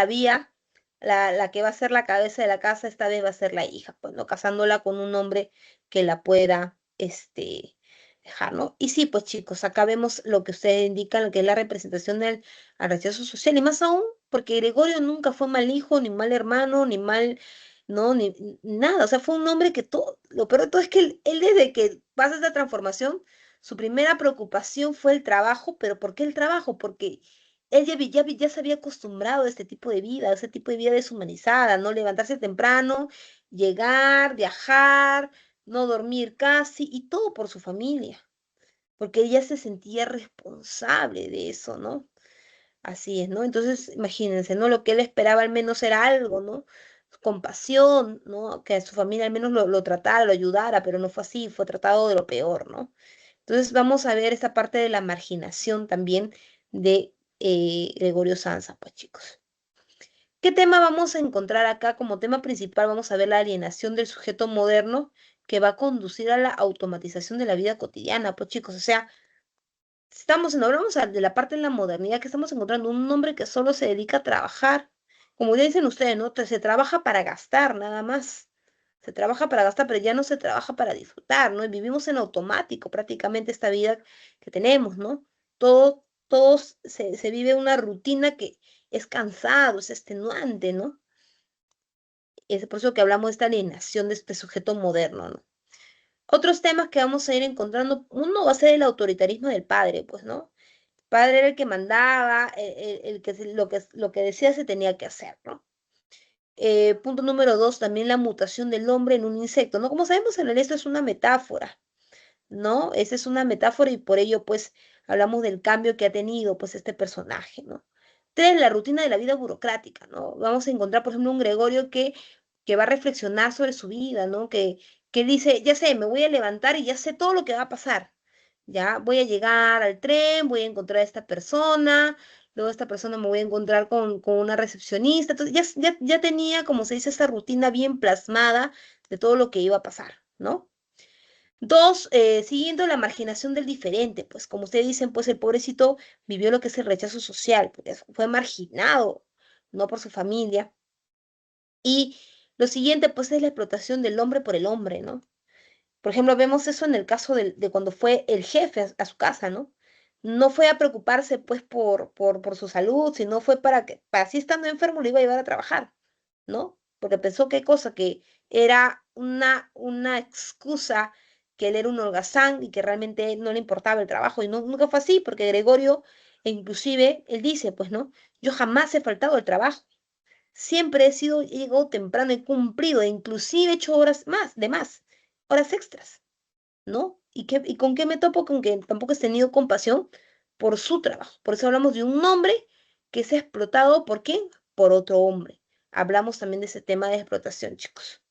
la que va a ser la cabeza de la casa, esta vez va a ser la hija, pues, ¿no? Casándola con un hombre que la pueda, dejar, ¿no? Y sí, pues chicos, acá vemos lo que ustedes indican, lo que es la representación del al rechazo social, y más aún, porque Gregorio nunca fue mal hijo, ni mal hermano, ni mal, no, ni nada, o sea, fue un hombre que todo, lo peor de todo es que él desde que pasa esta transformación, su primera preocupación fue el trabajo, pero ¿por qué el trabajo? Porque él ya se había acostumbrado a este tipo de vida, a ese tipo de vida deshumanizada, ¿no? Levantarse temprano, llegar, viajar, no dormir casi, y todo por su familia. porque ella se sentía responsable de eso, ¿no? Así es, ¿no? Entonces, imagínense, ¿no? Lo que él esperaba al menos era algo, ¿no? Compasión, ¿no? Que a su familia al menos lo tratara, lo ayudara, pero no fue así, fue tratado de lo peor, ¿no? Entonces vamos a ver esta parte de la marginación también de Gregorio Samsa, pues chicos. ¿Qué tema vamos a encontrar acá? Como tema principal vamos a ver la alienación del sujeto moderno que va a conducir a la automatización de la vida cotidiana, pues chicos, o sea, hablamos de la parte de la modernidad que estamos encontrando un hombre que solo se dedica a trabajar. Como ya dicen ustedes, ¿no? Se trabaja para gastar, nada más. Se trabaja para gastar, pero ya no se trabaja para disfrutar, ¿no? Y vivimos en automático prácticamente esta vida que tenemos, ¿no? Todos se vive una rutina que es cansado, es extenuante, ¿no? Es por eso que hablamos de esta alienación de este sujeto moderno, ¿no? Otros temas que vamos a ir encontrando, uno va a ser el autoritarismo del padre, pues, ¿no? Padre era el que mandaba, el que, lo que decía se tenía que hacer, ¿no? Punto número dos, también la mutación del hombre en un insecto, ¿no? Como sabemos, en realidad esto es una metáfora, ¿no? Esa es una metáfora y por ello, pues, hablamos del cambio que ha tenido, pues, este personaje, ¿no? Tres, la rutina de la vida burocrática, ¿no? Vamos a encontrar, por ejemplo, un Gregorio que va a reflexionar sobre su vida, ¿no? Que dice, ya sé, me voy a levantar y ya sé todo lo que va a pasar, ya voy a llegar al tren, voy a encontrar a esta persona, luego esta persona me voy a encontrar con una recepcionista, entonces ya tenía, como se dice, esta rutina bien plasmada de todo lo que iba a pasar, ¿no? Dos, siguiendo la marginación del diferente, pues como ustedes dicen, pues el pobrecito vivió lo que es el rechazo social, porque fue marginado, no por su familia. Y lo siguiente, pues es la explotación del hombre por el hombre, ¿no? Por ejemplo, vemos eso en el caso de cuando fue el jefe a su casa, ¿no? No fue a preocuparse, pues, por su salud, sino fue para así estando enfermo, lo iba a llevar a trabajar, ¿no? Porque pensó qué cosa, que era una excusa, que él era un holgazán y que realmente no le importaba el trabajo. Y no, nunca fue así, porque Gregorio, e inclusive, él dice, pues, ¿no? Yo jamás he faltado el trabajo. Siempre he llegado temprano, he cumplido, e inclusive he hecho horas más, de más, horas extras. ¿No? ¿Y con qué me topo? Con que tampoco has tenido compasión por su trabajo. Por eso hablamos de un hombre que se ha explotado, ¿por quién? Por otro hombre. Hablamos también de ese tema de explotación, chicos.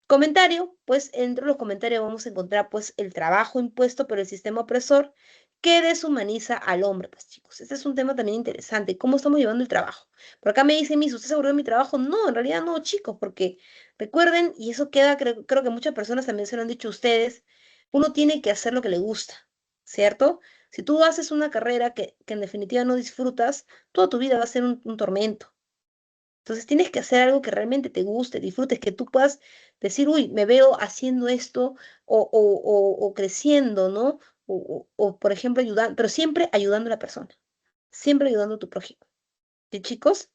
Comentario, pues entre los comentarios vamos a encontrar pues el trabajo impuesto por el sistema opresor que deshumaniza al hombre, pues chicos. Este es un tema también interesante, cómo estamos llevando el trabajo. Por acá me dicen, Miss, ¿usted se aburrió de mi trabajo? No, en realidad no, chicos, porque recuerden, y eso queda, creo que muchas personas también se lo han dicho a ustedes, uno tiene que hacer lo que le gusta, ¿cierto? Si tú haces una carrera que en definitiva no disfrutas, toda tu vida va a ser un tormento. Entonces tienes que hacer algo que realmente te guste, disfrutes, que tú puedas decir, uy, me veo haciendo esto o creciendo, ¿no? Por ejemplo, ayudando, pero siempre ayudando a la persona, siempre ayudando a tu prójimo. ¿Sí, chicos?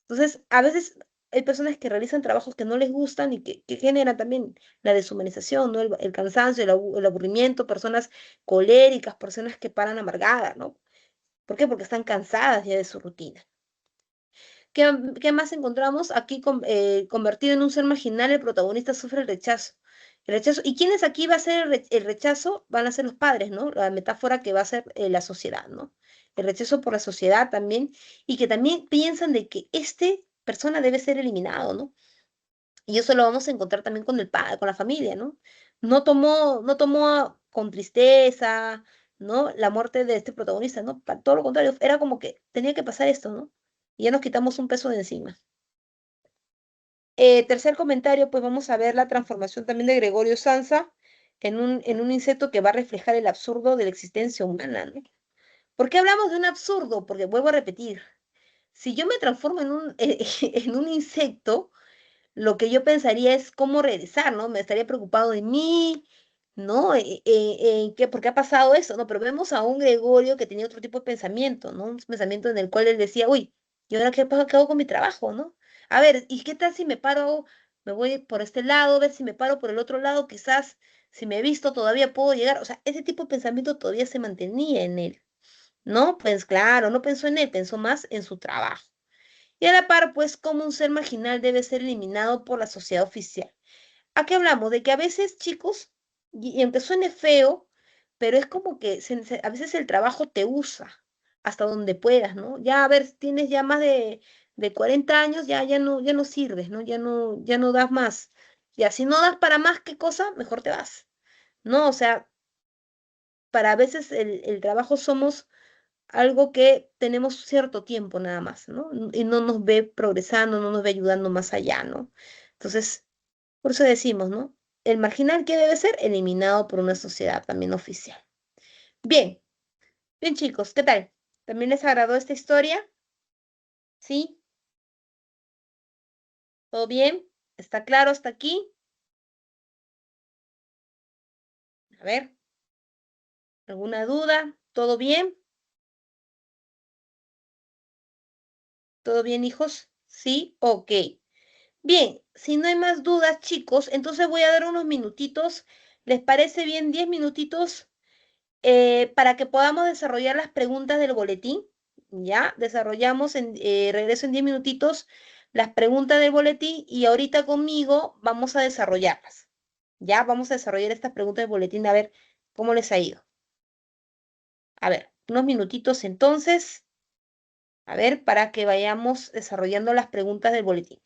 Entonces, a veces hay personas que realizan trabajos que no les gustan y que generan también la deshumanización, ¿no? El cansancio, el aburrimiento, personas coléricas, personas que paran amargadas, ¿no? ¿Por qué? Porque están cansadas ya de su rutina. ¿Qué más encontramos? Aquí convertido en un ser marginal, el protagonista sufre el rechazo. El rechazo. ¿Y quiénes aquí va a ser el rechazo? Van a ser los padres, ¿no? La metáfora que va a ser la sociedad, ¿no? El rechazo por la sociedad también, y que también piensan de que este persona debe ser eliminado, ¿no? Y eso lo vamos a encontrar también con el padre, con la familia, ¿no? No tomó con tristeza, ¿no? La muerte de este protagonista, ¿no? Todo lo contrario, era como que tenía que pasar esto, ¿no? Y ya nos quitamos un peso de encima. Tercer comentario, pues vamos a ver la transformación también de Gregorio Samsa en un insecto que va a reflejar el absurdo de la existencia humana, ¿no? ¿Por qué hablamos de un absurdo? Porque vuelvo a repetir, si yo me transformo en un insecto, lo que yo pensaría es cómo regresar, ¿no? Me estaría preocupado de mí, ¿no? ¿Por qué ha pasado eso? ¿No? Pero vemos a un Gregorio que tenía otro tipo de pensamiento, ¿no? Un pensamiento en el cual él decía, uy, ¿y ahora qué hago con mi trabajo, ¿no? A ver, ¿y qué tal si me paro, me voy por este lado, a ver si me paro por el otro lado, quizás si me he visto todavía puedo llegar? O sea, ese tipo de pensamiento todavía se mantenía en él, ¿no? Pues claro, no pensó en él, pensó más en su trabajo. Y a la par, pues, como un ser marginal debe ser eliminado por la sociedad oficial. ¿A qué hablamos? De que a veces, chicos, y aunque suene feo, pero es como que a veces el trabajo te usa hasta donde puedas, ¿no? Ya a ver, tienes ya más de 40 años, ya no sirves, ¿no? Ya no das más. Ya, si no das para más, ¿qué cosa? Mejor te vas. No, o sea, para a veces el trabajo somos algo que tenemos cierto tiempo nada más, ¿no? Y no nos ve progresando, no nos ve ayudando más allá, ¿no? Entonces, por eso decimos, ¿no? El marginal que debe ser eliminado por una sociedad también oficial. Bien, bien chicos, ¿qué tal? ¿También les agradó esta historia? ¿Sí? ¿Todo bien? ¿Está claro hasta aquí? A ver, ¿alguna duda? ¿Todo bien? ¿Todo bien, hijos? Sí, ok. Bien, si no hay más dudas, chicos, entonces voy a dar unos minutitos. ¿Les parece bien 10 minutitos para que podamos desarrollar las preguntas del boletín? Ya, desarrollamos regreso en 10 minutitos las preguntas del boletín y ahorita conmigo vamos a desarrollarlas. Ya, vamos a desarrollar estas preguntas del boletín a ver cómo les ha ido. A ver, unos minutitos entonces, a ver, para que vayamos desarrollando las preguntas del boletín.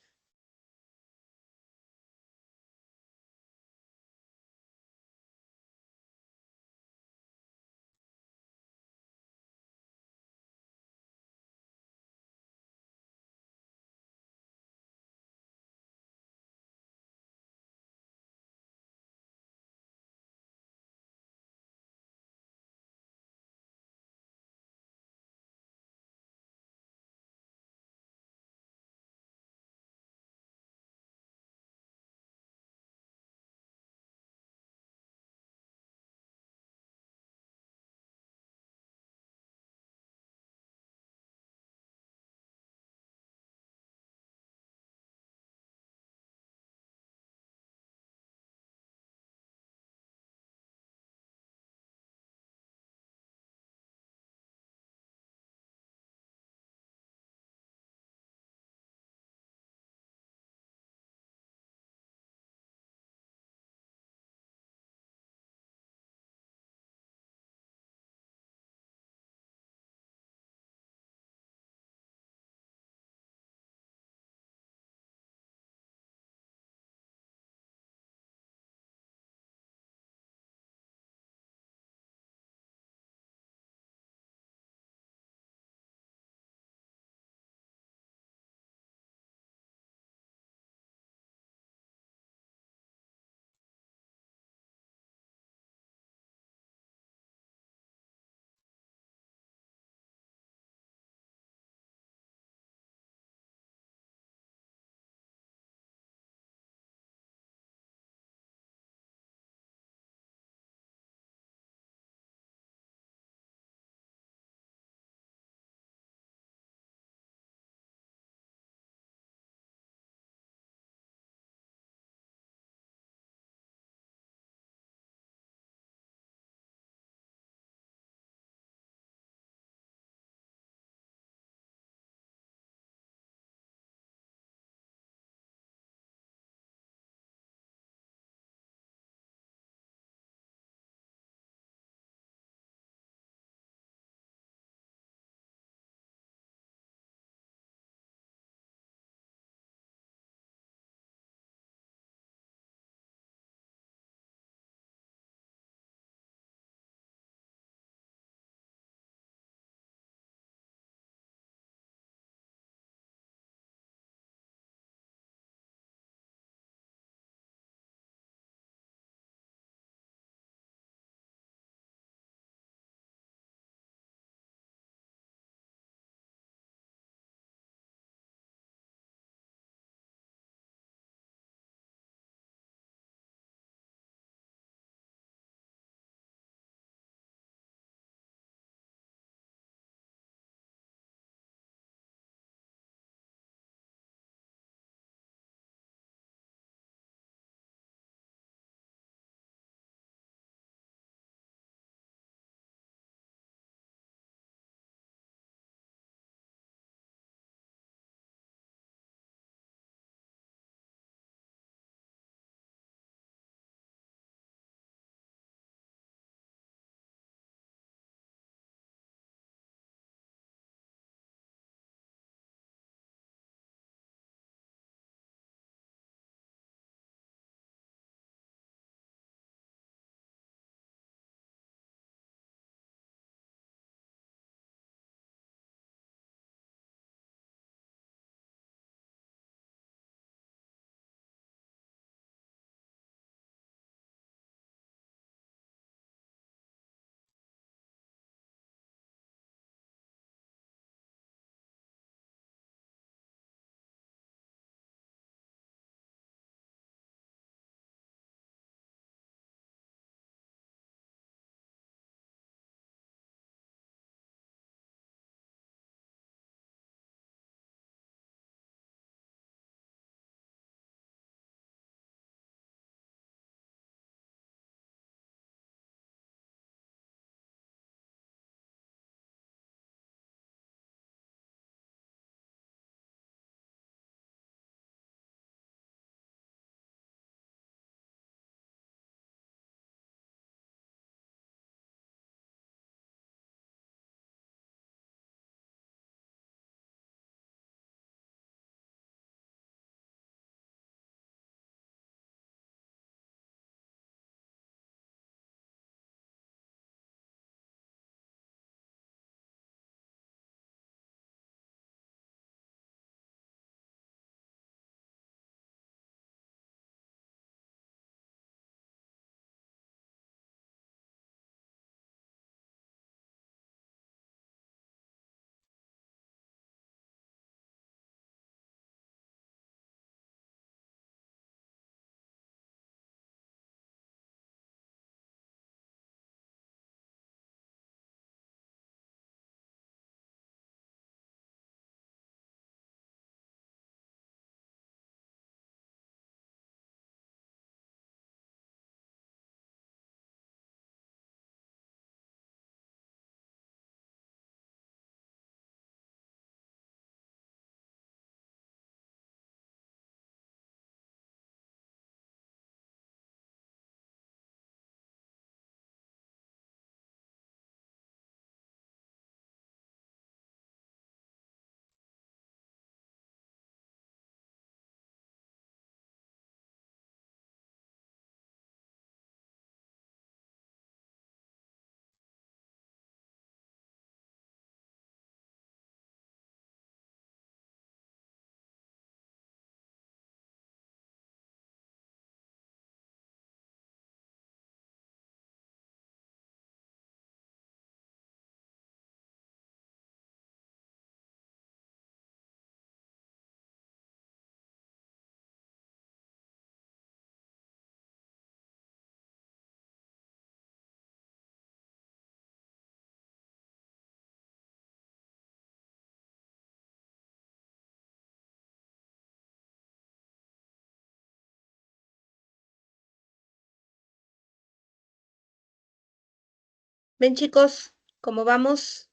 Ven, chicos, ¿cómo vamos?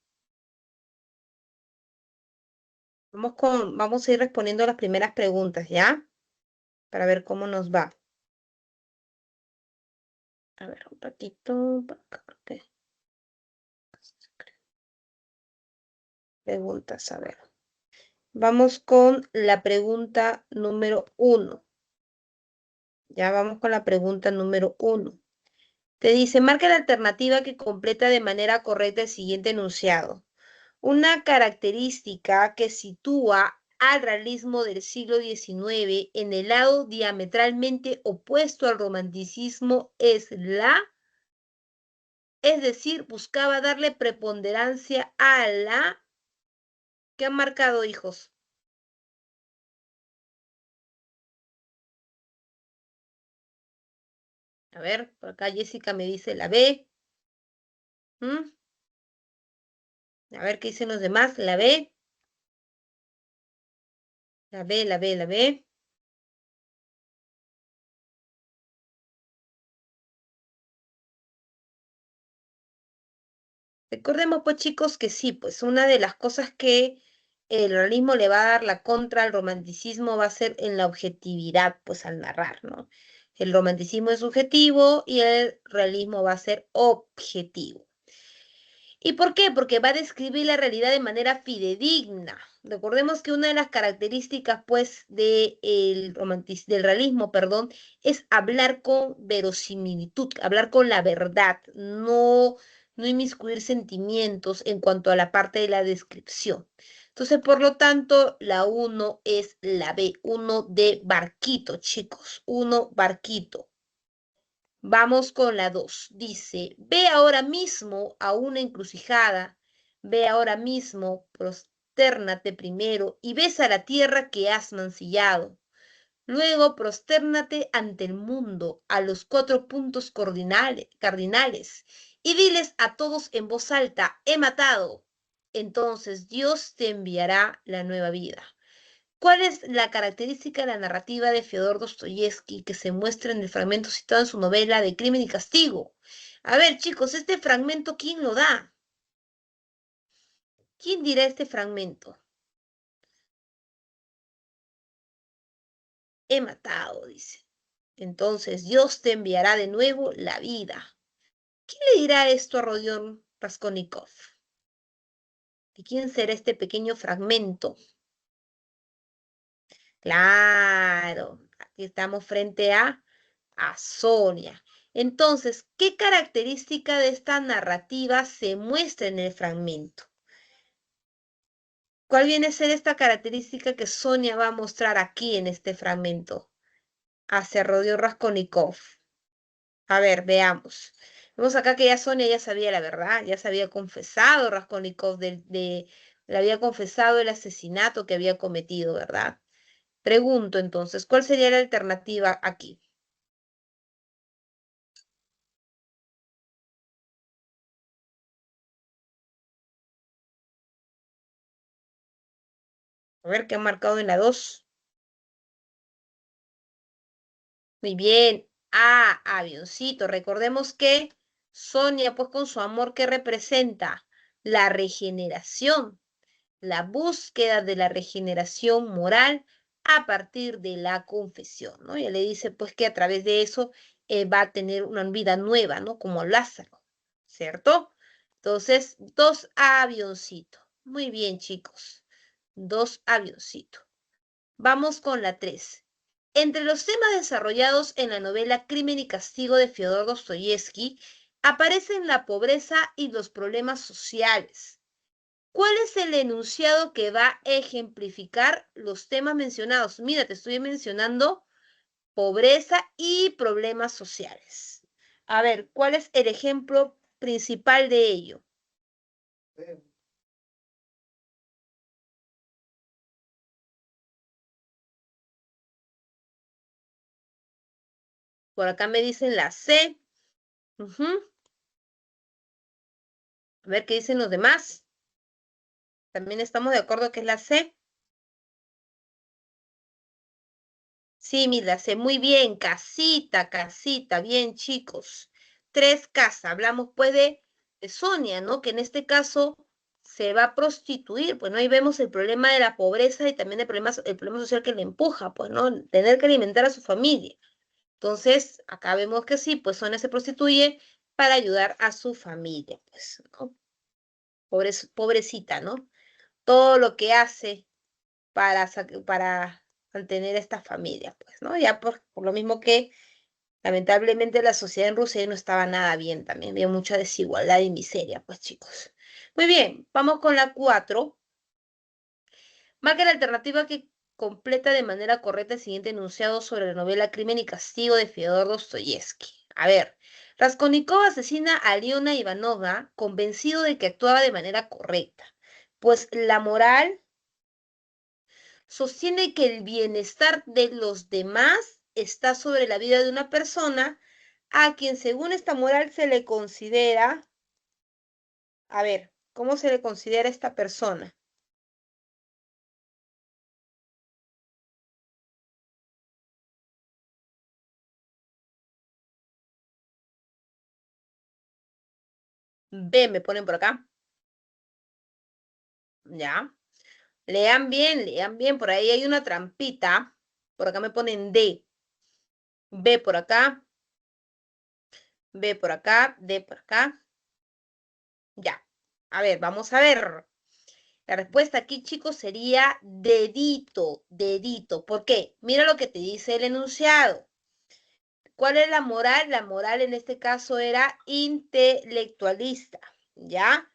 Vamos a ir respondiendo las primeras preguntas, ¿ya? Para ver cómo nos va. A ver, un ratito. Por acá, ok. Preguntas, a ver. Vamos con la pregunta número 1. Ya vamos con la pregunta número 1. Te dice, marca la alternativa que completa de manera correcta el siguiente enunciado. Una característica que sitúa al realismo del siglo XIX en el lado diametralmente opuesto al romanticismo es decir, buscaba darle preponderancia a la... ¿Qué han marcado, hijos? A ver, por acá Jessica me dice la B. ¿Mm? A ver qué dicen los demás. La B. La B, la B, la B. Recordemos, pues, chicos, que sí, pues una de las cosas que el realismo le va a dar la contra al romanticismo va a ser en la objetividad, pues al narrar, ¿no? El romanticismo es subjetivo y el realismo va a ser objetivo. ¿Y por qué? Porque va a describir la realidad de manera fidedigna. Recordemos que una de las características, pues, del realismo, perdón, es hablar con verosimilitud, hablar con la verdad, no inmiscuir sentimientos en cuanto a la parte de la descripción. Entonces, por lo tanto, la 1 es la B, 1 de barquito, chicos, 1 barquito. Vamos con la 2. Dice, ve ahora mismo a una encrucijada, ve ahora mismo, prostérnate primero y besa la tierra que has mancillado. Luego prostérnate ante el mundo, a los 4 puntos cardinales, y diles a todos en voz alta, he matado. Entonces Dios te enviará la nueva vida. ¿Cuál es la característica de la narrativa de Fyodor Dostoyevsky que se muestra en el fragmento citado en su novela de Crimen y Castigo? A ver, chicos, este fragmento, ¿quién lo da? ¿Quién dirá este fragmento? He matado, dice. Entonces Dios te enviará de nuevo la vida. ¿Quién le dirá esto a Rodion Raskolnikov? ¿De quién será este pequeño fragmento? Claro, aquí estamos frente a Sonia. Entonces, ¿qué característica de esta narrativa se muestra en el fragmento? ¿Cuál viene a ser esta característica que Sonia va a mostrar aquí en este fragmento? Hacia Rodion Raskolnikov. A ver, veamos. Vemos acá que ya Sonia ya sabía la verdad, ya se había confesado Raskolnikov le había confesado el asesinato que había cometido, ¿verdad? Pregunto entonces, ¿cuál sería la alternativa aquí? A ver qué han marcado en la 2. Muy bien. Avioncito. Recordemos que Sonia, pues con su amor, ¿qué representa? La regeneración, la búsqueda de la regeneración moral a partir de la confesión, ¿no? Ella le dice, pues, que a través de eso va a tener una vida nueva, ¿no? Como Lázaro, ¿cierto? Entonces, 2 avioncitos. Muy bien, chicos. 2 avioncitos. Vamos con la 3. Entre los temas desarrollados en la novela Crimen y Castigo de Fyodor Dostoyevsky aparecen la pobreza y los problemas sociales. ¿Cuál es el enunciado que va a ejemplificar los temas mencionados? Mira, te estoy mencionando pobreza y problemas sociales. A ver, ¿cuál es el ejemplo principal de ello? Por acá me dicen la C. Ujú. A ver qué dicen los demás. También estamos de acuerdo que es la C. Sí, mira, sé muy bien, casita, casita, bien, chicos. 3 casas, hablamos pues de Sonia, ¿no? Que en este caso se va a prostituir, pues, ¿no? Ahí vemos el problema de la pobreza y también el problema social que le empuja, pues, ¿no? Tener que alimentar a su familia. Entonces, acá vemos que sí, pues Sonia se prostituye para ayudar a su familia, pues, ¿no? Pobrecita, ¿no? Todo lo que hace para mantener esta familia, pues, ¿no? Ya por lo mismo que lamentablemente la sociedad en Rusia no estaba nada bien también, había mucha desigualdad y miseria, pues chicos. Muy bien, vamos con la 4. Marca la alternativa que completa de manera correcta el siguiente enunciado sobre la novela Crimen y Castigo de Fyodor Dostoyevsky. A ver, Raskolnikov asesina a Aliona Ivanovna convencido de que actuaba de manera correcta, pues la moral sostiene que el bienestar de los demás está sobre la vida de una persona a quien según esta moral se le considera, a ver, ¿cómo se le considera a esta persona? B, me ponen por acá, ¿ya? Lean bien, por ahí hay una trampita, por acá me ponen D, B por acá, B por acá, D por acá, ya. A ver, vamos a ver. La respuesta aquí, chicos, sería dedito, dedito. ¿Por qué? Mira lo que te dice el enunciado. ¿Cuál es la moral? La moral en este caso era intelectualista, ¿ya?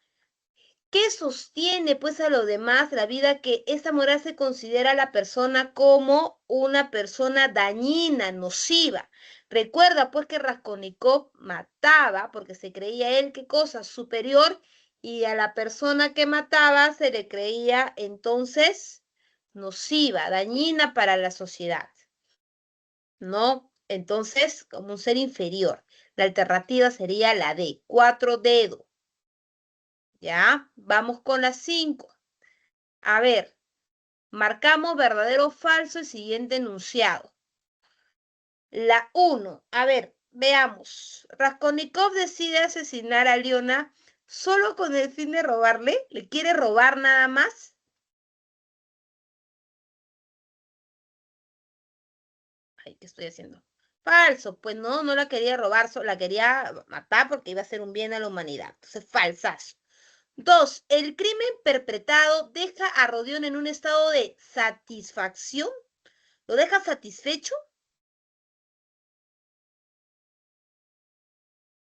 ¿Qué sostiene pues a lo demás la vida? Que esta moral se considera a la persona como una persona dañina, nociva. Recuerda pues que Raskolnikov mataba porque se creía él qué cosa superior y a la persona que mataba se le creía entonces nociva, dañina para la sociedad, ¿no? Entonces, como un ser inferior. La alternativa sería la D, 4 dedos. ¿Ya? Vamos con la 5. A ver, marcamos verdadero o falso el siguiente enunciado. La 1. A ver, veamos. Raskolnikov decide asesinar a Leona solo con el fin de robarle. ¿Le quiere robar nada más? Ay, ¿qué estoy haciendo? Falso, pues no, no la quería robar, la quería matar porque iba a hacer un bien a la humanidad. Entonces, falsazo. 2. El crimen perpetrado deja a Rodion en un estado de satisfacción. ¿Lo deja satisfecho?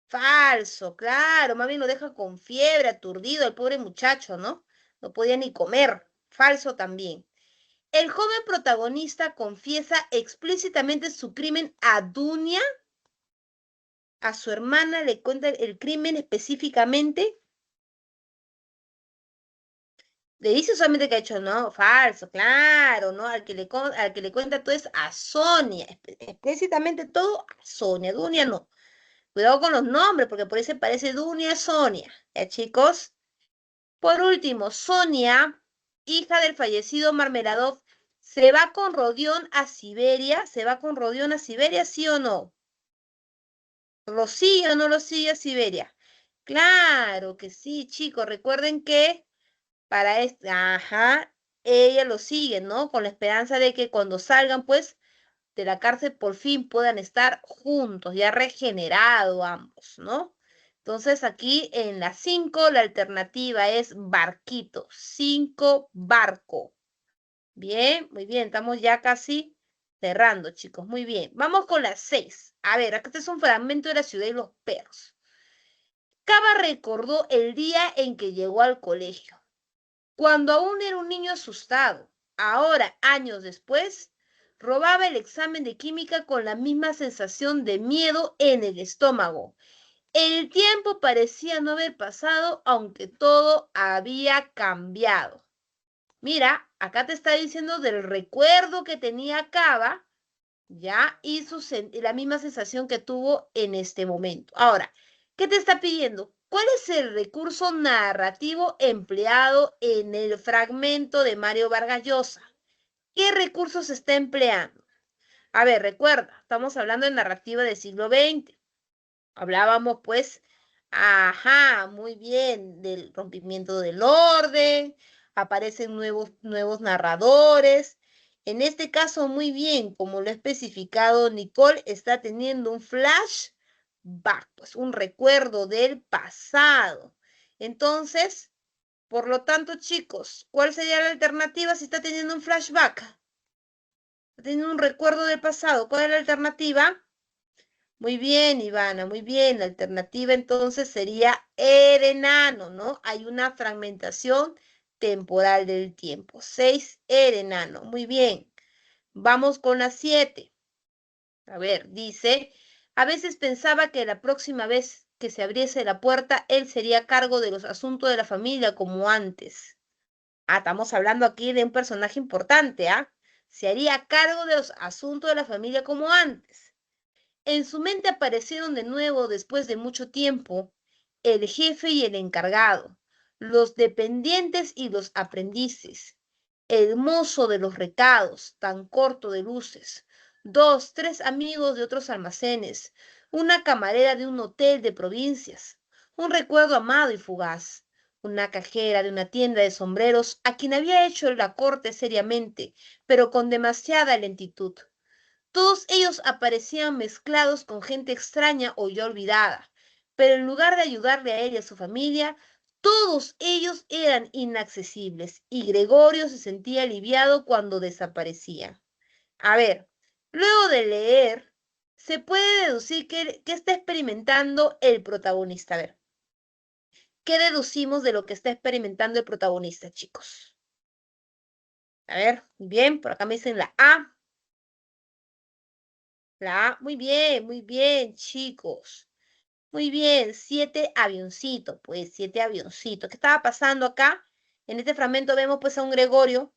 Falso, claro, más bien lo deja con fiebre, aturdido, el pobre muchacho, ¿no? No podía ni comer. Falso también. El joven protagonista confiesa explícitamente su crimen a Dunia, a su hermana, le cuenta el crimen específicamente. Le dice solamente que ha hecho, no, falso, claro, ¿no? Al que le cuenta todo es a Sonia, explícitamente todo a Sonia, Dunia no. Cuidado con los nombres, porque por ahí se parece Dunia a Sonia, ¿ya chicos? Por último, Sonia, hija del fallecido Marmeladov, ¿se va con Rodión a Siberia? ¿Se va con Rodión a Siberia, sí o no? ¿Lo sigue o no lo sigue a Siberia? Claro que sí, chicos. Recuerden que para este, ajá, ella lo sigue, ¿no? Con la esperanza de que cuando salgan, pues, de la cárcel por fin puedan estar juntos, ya regenerado ambos, ¿no? Entonces aquí en la 5 la alternativa es barquito, 5 barco. Bien, muy bien, estamos ya casi cerrando, chicos, muy bien. Vamos con la 6. A ver, acá este es un fragmento de La ciudad y los perros. Cava recordó el día en que llegó al colegio, cuando aún era un niño asustado. Ahora, años después, robaba el examen de química con la misma sensación de miedo en el estómago. El tiempo parecía no haber pasado, aunque todo había cambiado. Mira, acá te está diciendo del recuerdo que tenía Cava, ya, y la misma sensación que tuvo en este momento. Ahora, ¿qué te está pidiendo? ¿Cuál es el recurso narrativo empleado en el fragmento de Mario Vargas Llosa? ¿Qué recursos se está empleando? A ver, recuerda, estamos hablando de narrativa del siglo XX. Hablábamos, pues, Ajá, muy bien, del rompimiento del orden, aparecen nuevos narradores. En este caso, muy bien, como lo ha especificado Nicole, está teniendo un flashback, pues un recuerdo del pasado. Entonces, por lo tanto, chicos, ¿cuál sería la alternativa si está teniendo un flashback? Está teniendo un recuerdo del pasado. ¿Cuál es la alternativa? Muy bien, Ivana, muy bien. La alternativa entonces sería el enano, ¿no? Hay una fragmentación temporal del tiempo. 6, el enano. Muy bien. Vamos con la 7. A ver, dice, a veces pensaba que la próxima vez que se abriese la puerta, él sería cargo de los asuntos de la familia como antes. Ah, estamos hablando aquí de un personaje importante, ¿ah? Se haría cargo de los asuntos de la familia como antes. En su mente aparecieron de nuevo, después de mucho tiempo, el jefe y el encargado, los dependientes y los aprendices, el mozo de los recados, tan corto de luces, dos, tres amigos de otros almacenes, una camarera de un hotel de provincias, un recuerdo amado y fugaz, una cajera de una tienda de sombreros a quien había hecho la corte seriamente, pero con demasiada lentitud. Todos ellos aparecían mezclados con gente extraña o ya olvidada, pero en lugar de ayudarle a él y a su familia, todos ellos eran inaccesibles y Gregorio se sentía aliviado cuando desaparecían. A ver, luego de leer, se puede deducir que está experimentando el protagonista. A ver, ¿qué deducimos de lo que está experimentando el protagonista, chicos? A ver, muy bien, por acá me dicen la A. La A, muy bien, chicos. Muy bien, 7 avioncitos, pues 7 avioncitos. ¿Qué estaba pasando acá? En este fragmento vemos pues a un Gregorio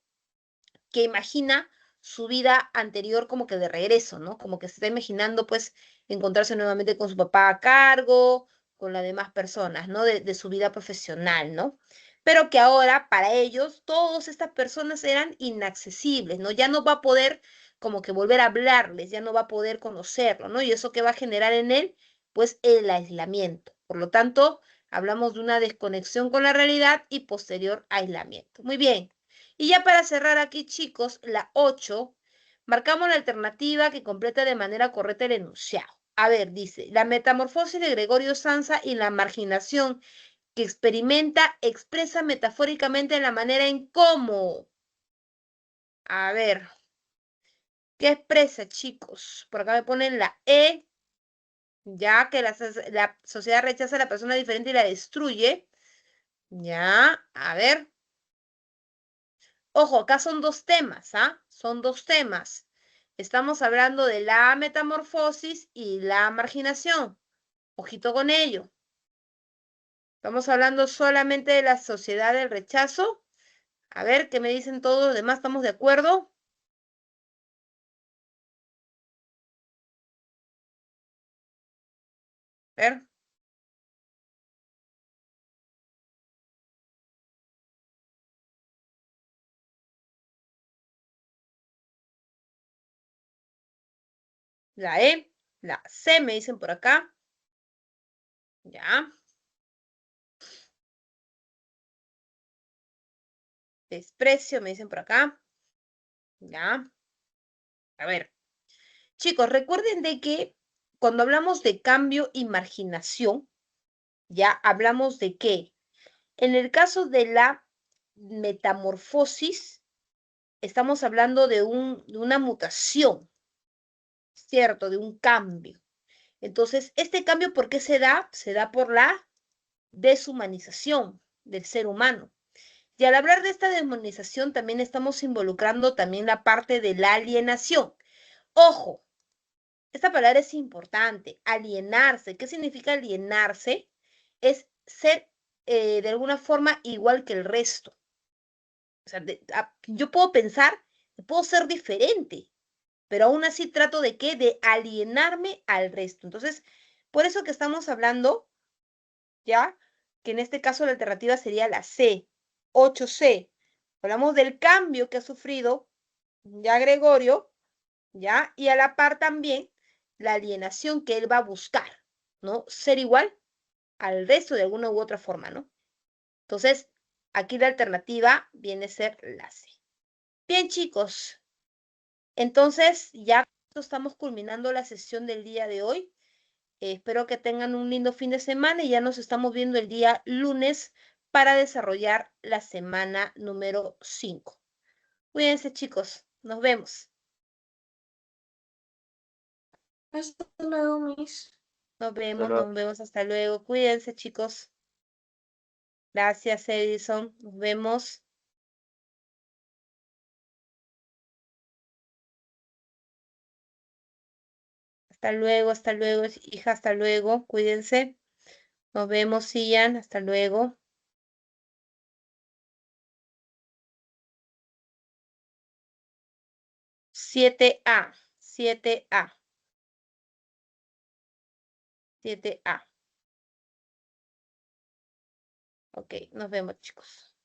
que imagina su vida anterior como que de regreso, ¿no? Como que se está imaginando pues encontrarse nuevamente con su papá a cargo, con las demás personas, ¿no? De su vida profesional, ¿no? Pero que ahora para ellos todas estas personas eran inaccesibles, ¿no? Ya no va a poder como que volver a hablarles, ya no va a poder conocerlo, ¿no? Y eso que va a generar en él, pues el aislamiento. Por lo tanto, hablamos de una desconexión con la realidad y posterior aislamiento. Muy bien. Y ya para cerrar aquí, chicos, la 8, marcamos la alternativa que completa de manera correcta el enunciado. A ver, dice, la metamorfosis de Gregorio Samsa y la marginación que experimenta expresa metafóricamente la manera en cómo. A ver, ¿qué expresa, chicos? Por acá me ponen la E, ya que la sociedad rechaza a la persona diferente y la destruye. Ya, a ver. Ojo, acá son dos temas, ¿ah? Son dos temas. Estamos hablando de la metamorfosis y la marginación. Ojito con ello. Estamos hablando solamente de la sociedad del rechazo. A ver, ¿qué me dicen todos los demás? ¿Estamos de acuerdo? A ver, la E, la C me dicen por acá. Ya. Desprecio me dicen por acá. Ya. A ver. Chicos, recuerden de que cuando hablamos de cambio y marginación, ya hablamos de qué. En el caso de la metamorfosis, estamos hablando de una mutación, ¿cierto? De un cambio. Entonces, este cambio, ¿por qué se da? Se da por la deshumanización del ser humano. Y al hablar de esta deshumanización, también estamos involucrando también la parte de la alienación. Ojo, esta palabra es importante, alienarse. ¿Qué significa alienarse? Es ser de alguna forma igual que el resto. O sea, yo puedo pensar, puedo ser diferente, pero aún así trato de qué, de alienarme al resto. Entonces, por eso que estamos hablando, ya, que en este caso la alternativa sería la C, 8C. Hablamos del cambio que ha sufrido ya Gregorio, ya, y a la par también la alienación que él va a buscar, ¿no? Ser igual al resto de alguna u otra forma, ¿no? Entonces, aquí la alternativa viene a ser la C. Bien, chicos, entonces ya estamos culminando la sesión del día de hoy. Espero que tengan un lindo fin de semana y ya nos estamos viendo el día lunes para desarrollar la semana número 5. Cuídense, chicos. Nos vemos. Hasta luego, Miss. Nos vemos, Solo nos vemos. Hasta luego. Cuídense, chicos. Gracias, Edison. Nos vemos. Hasta luego, hija, hasta luego. Cuídense. Nos vemos, Ian. Hasta luego. Siete a 7A. 7A. Ok, nos vemos, chicos.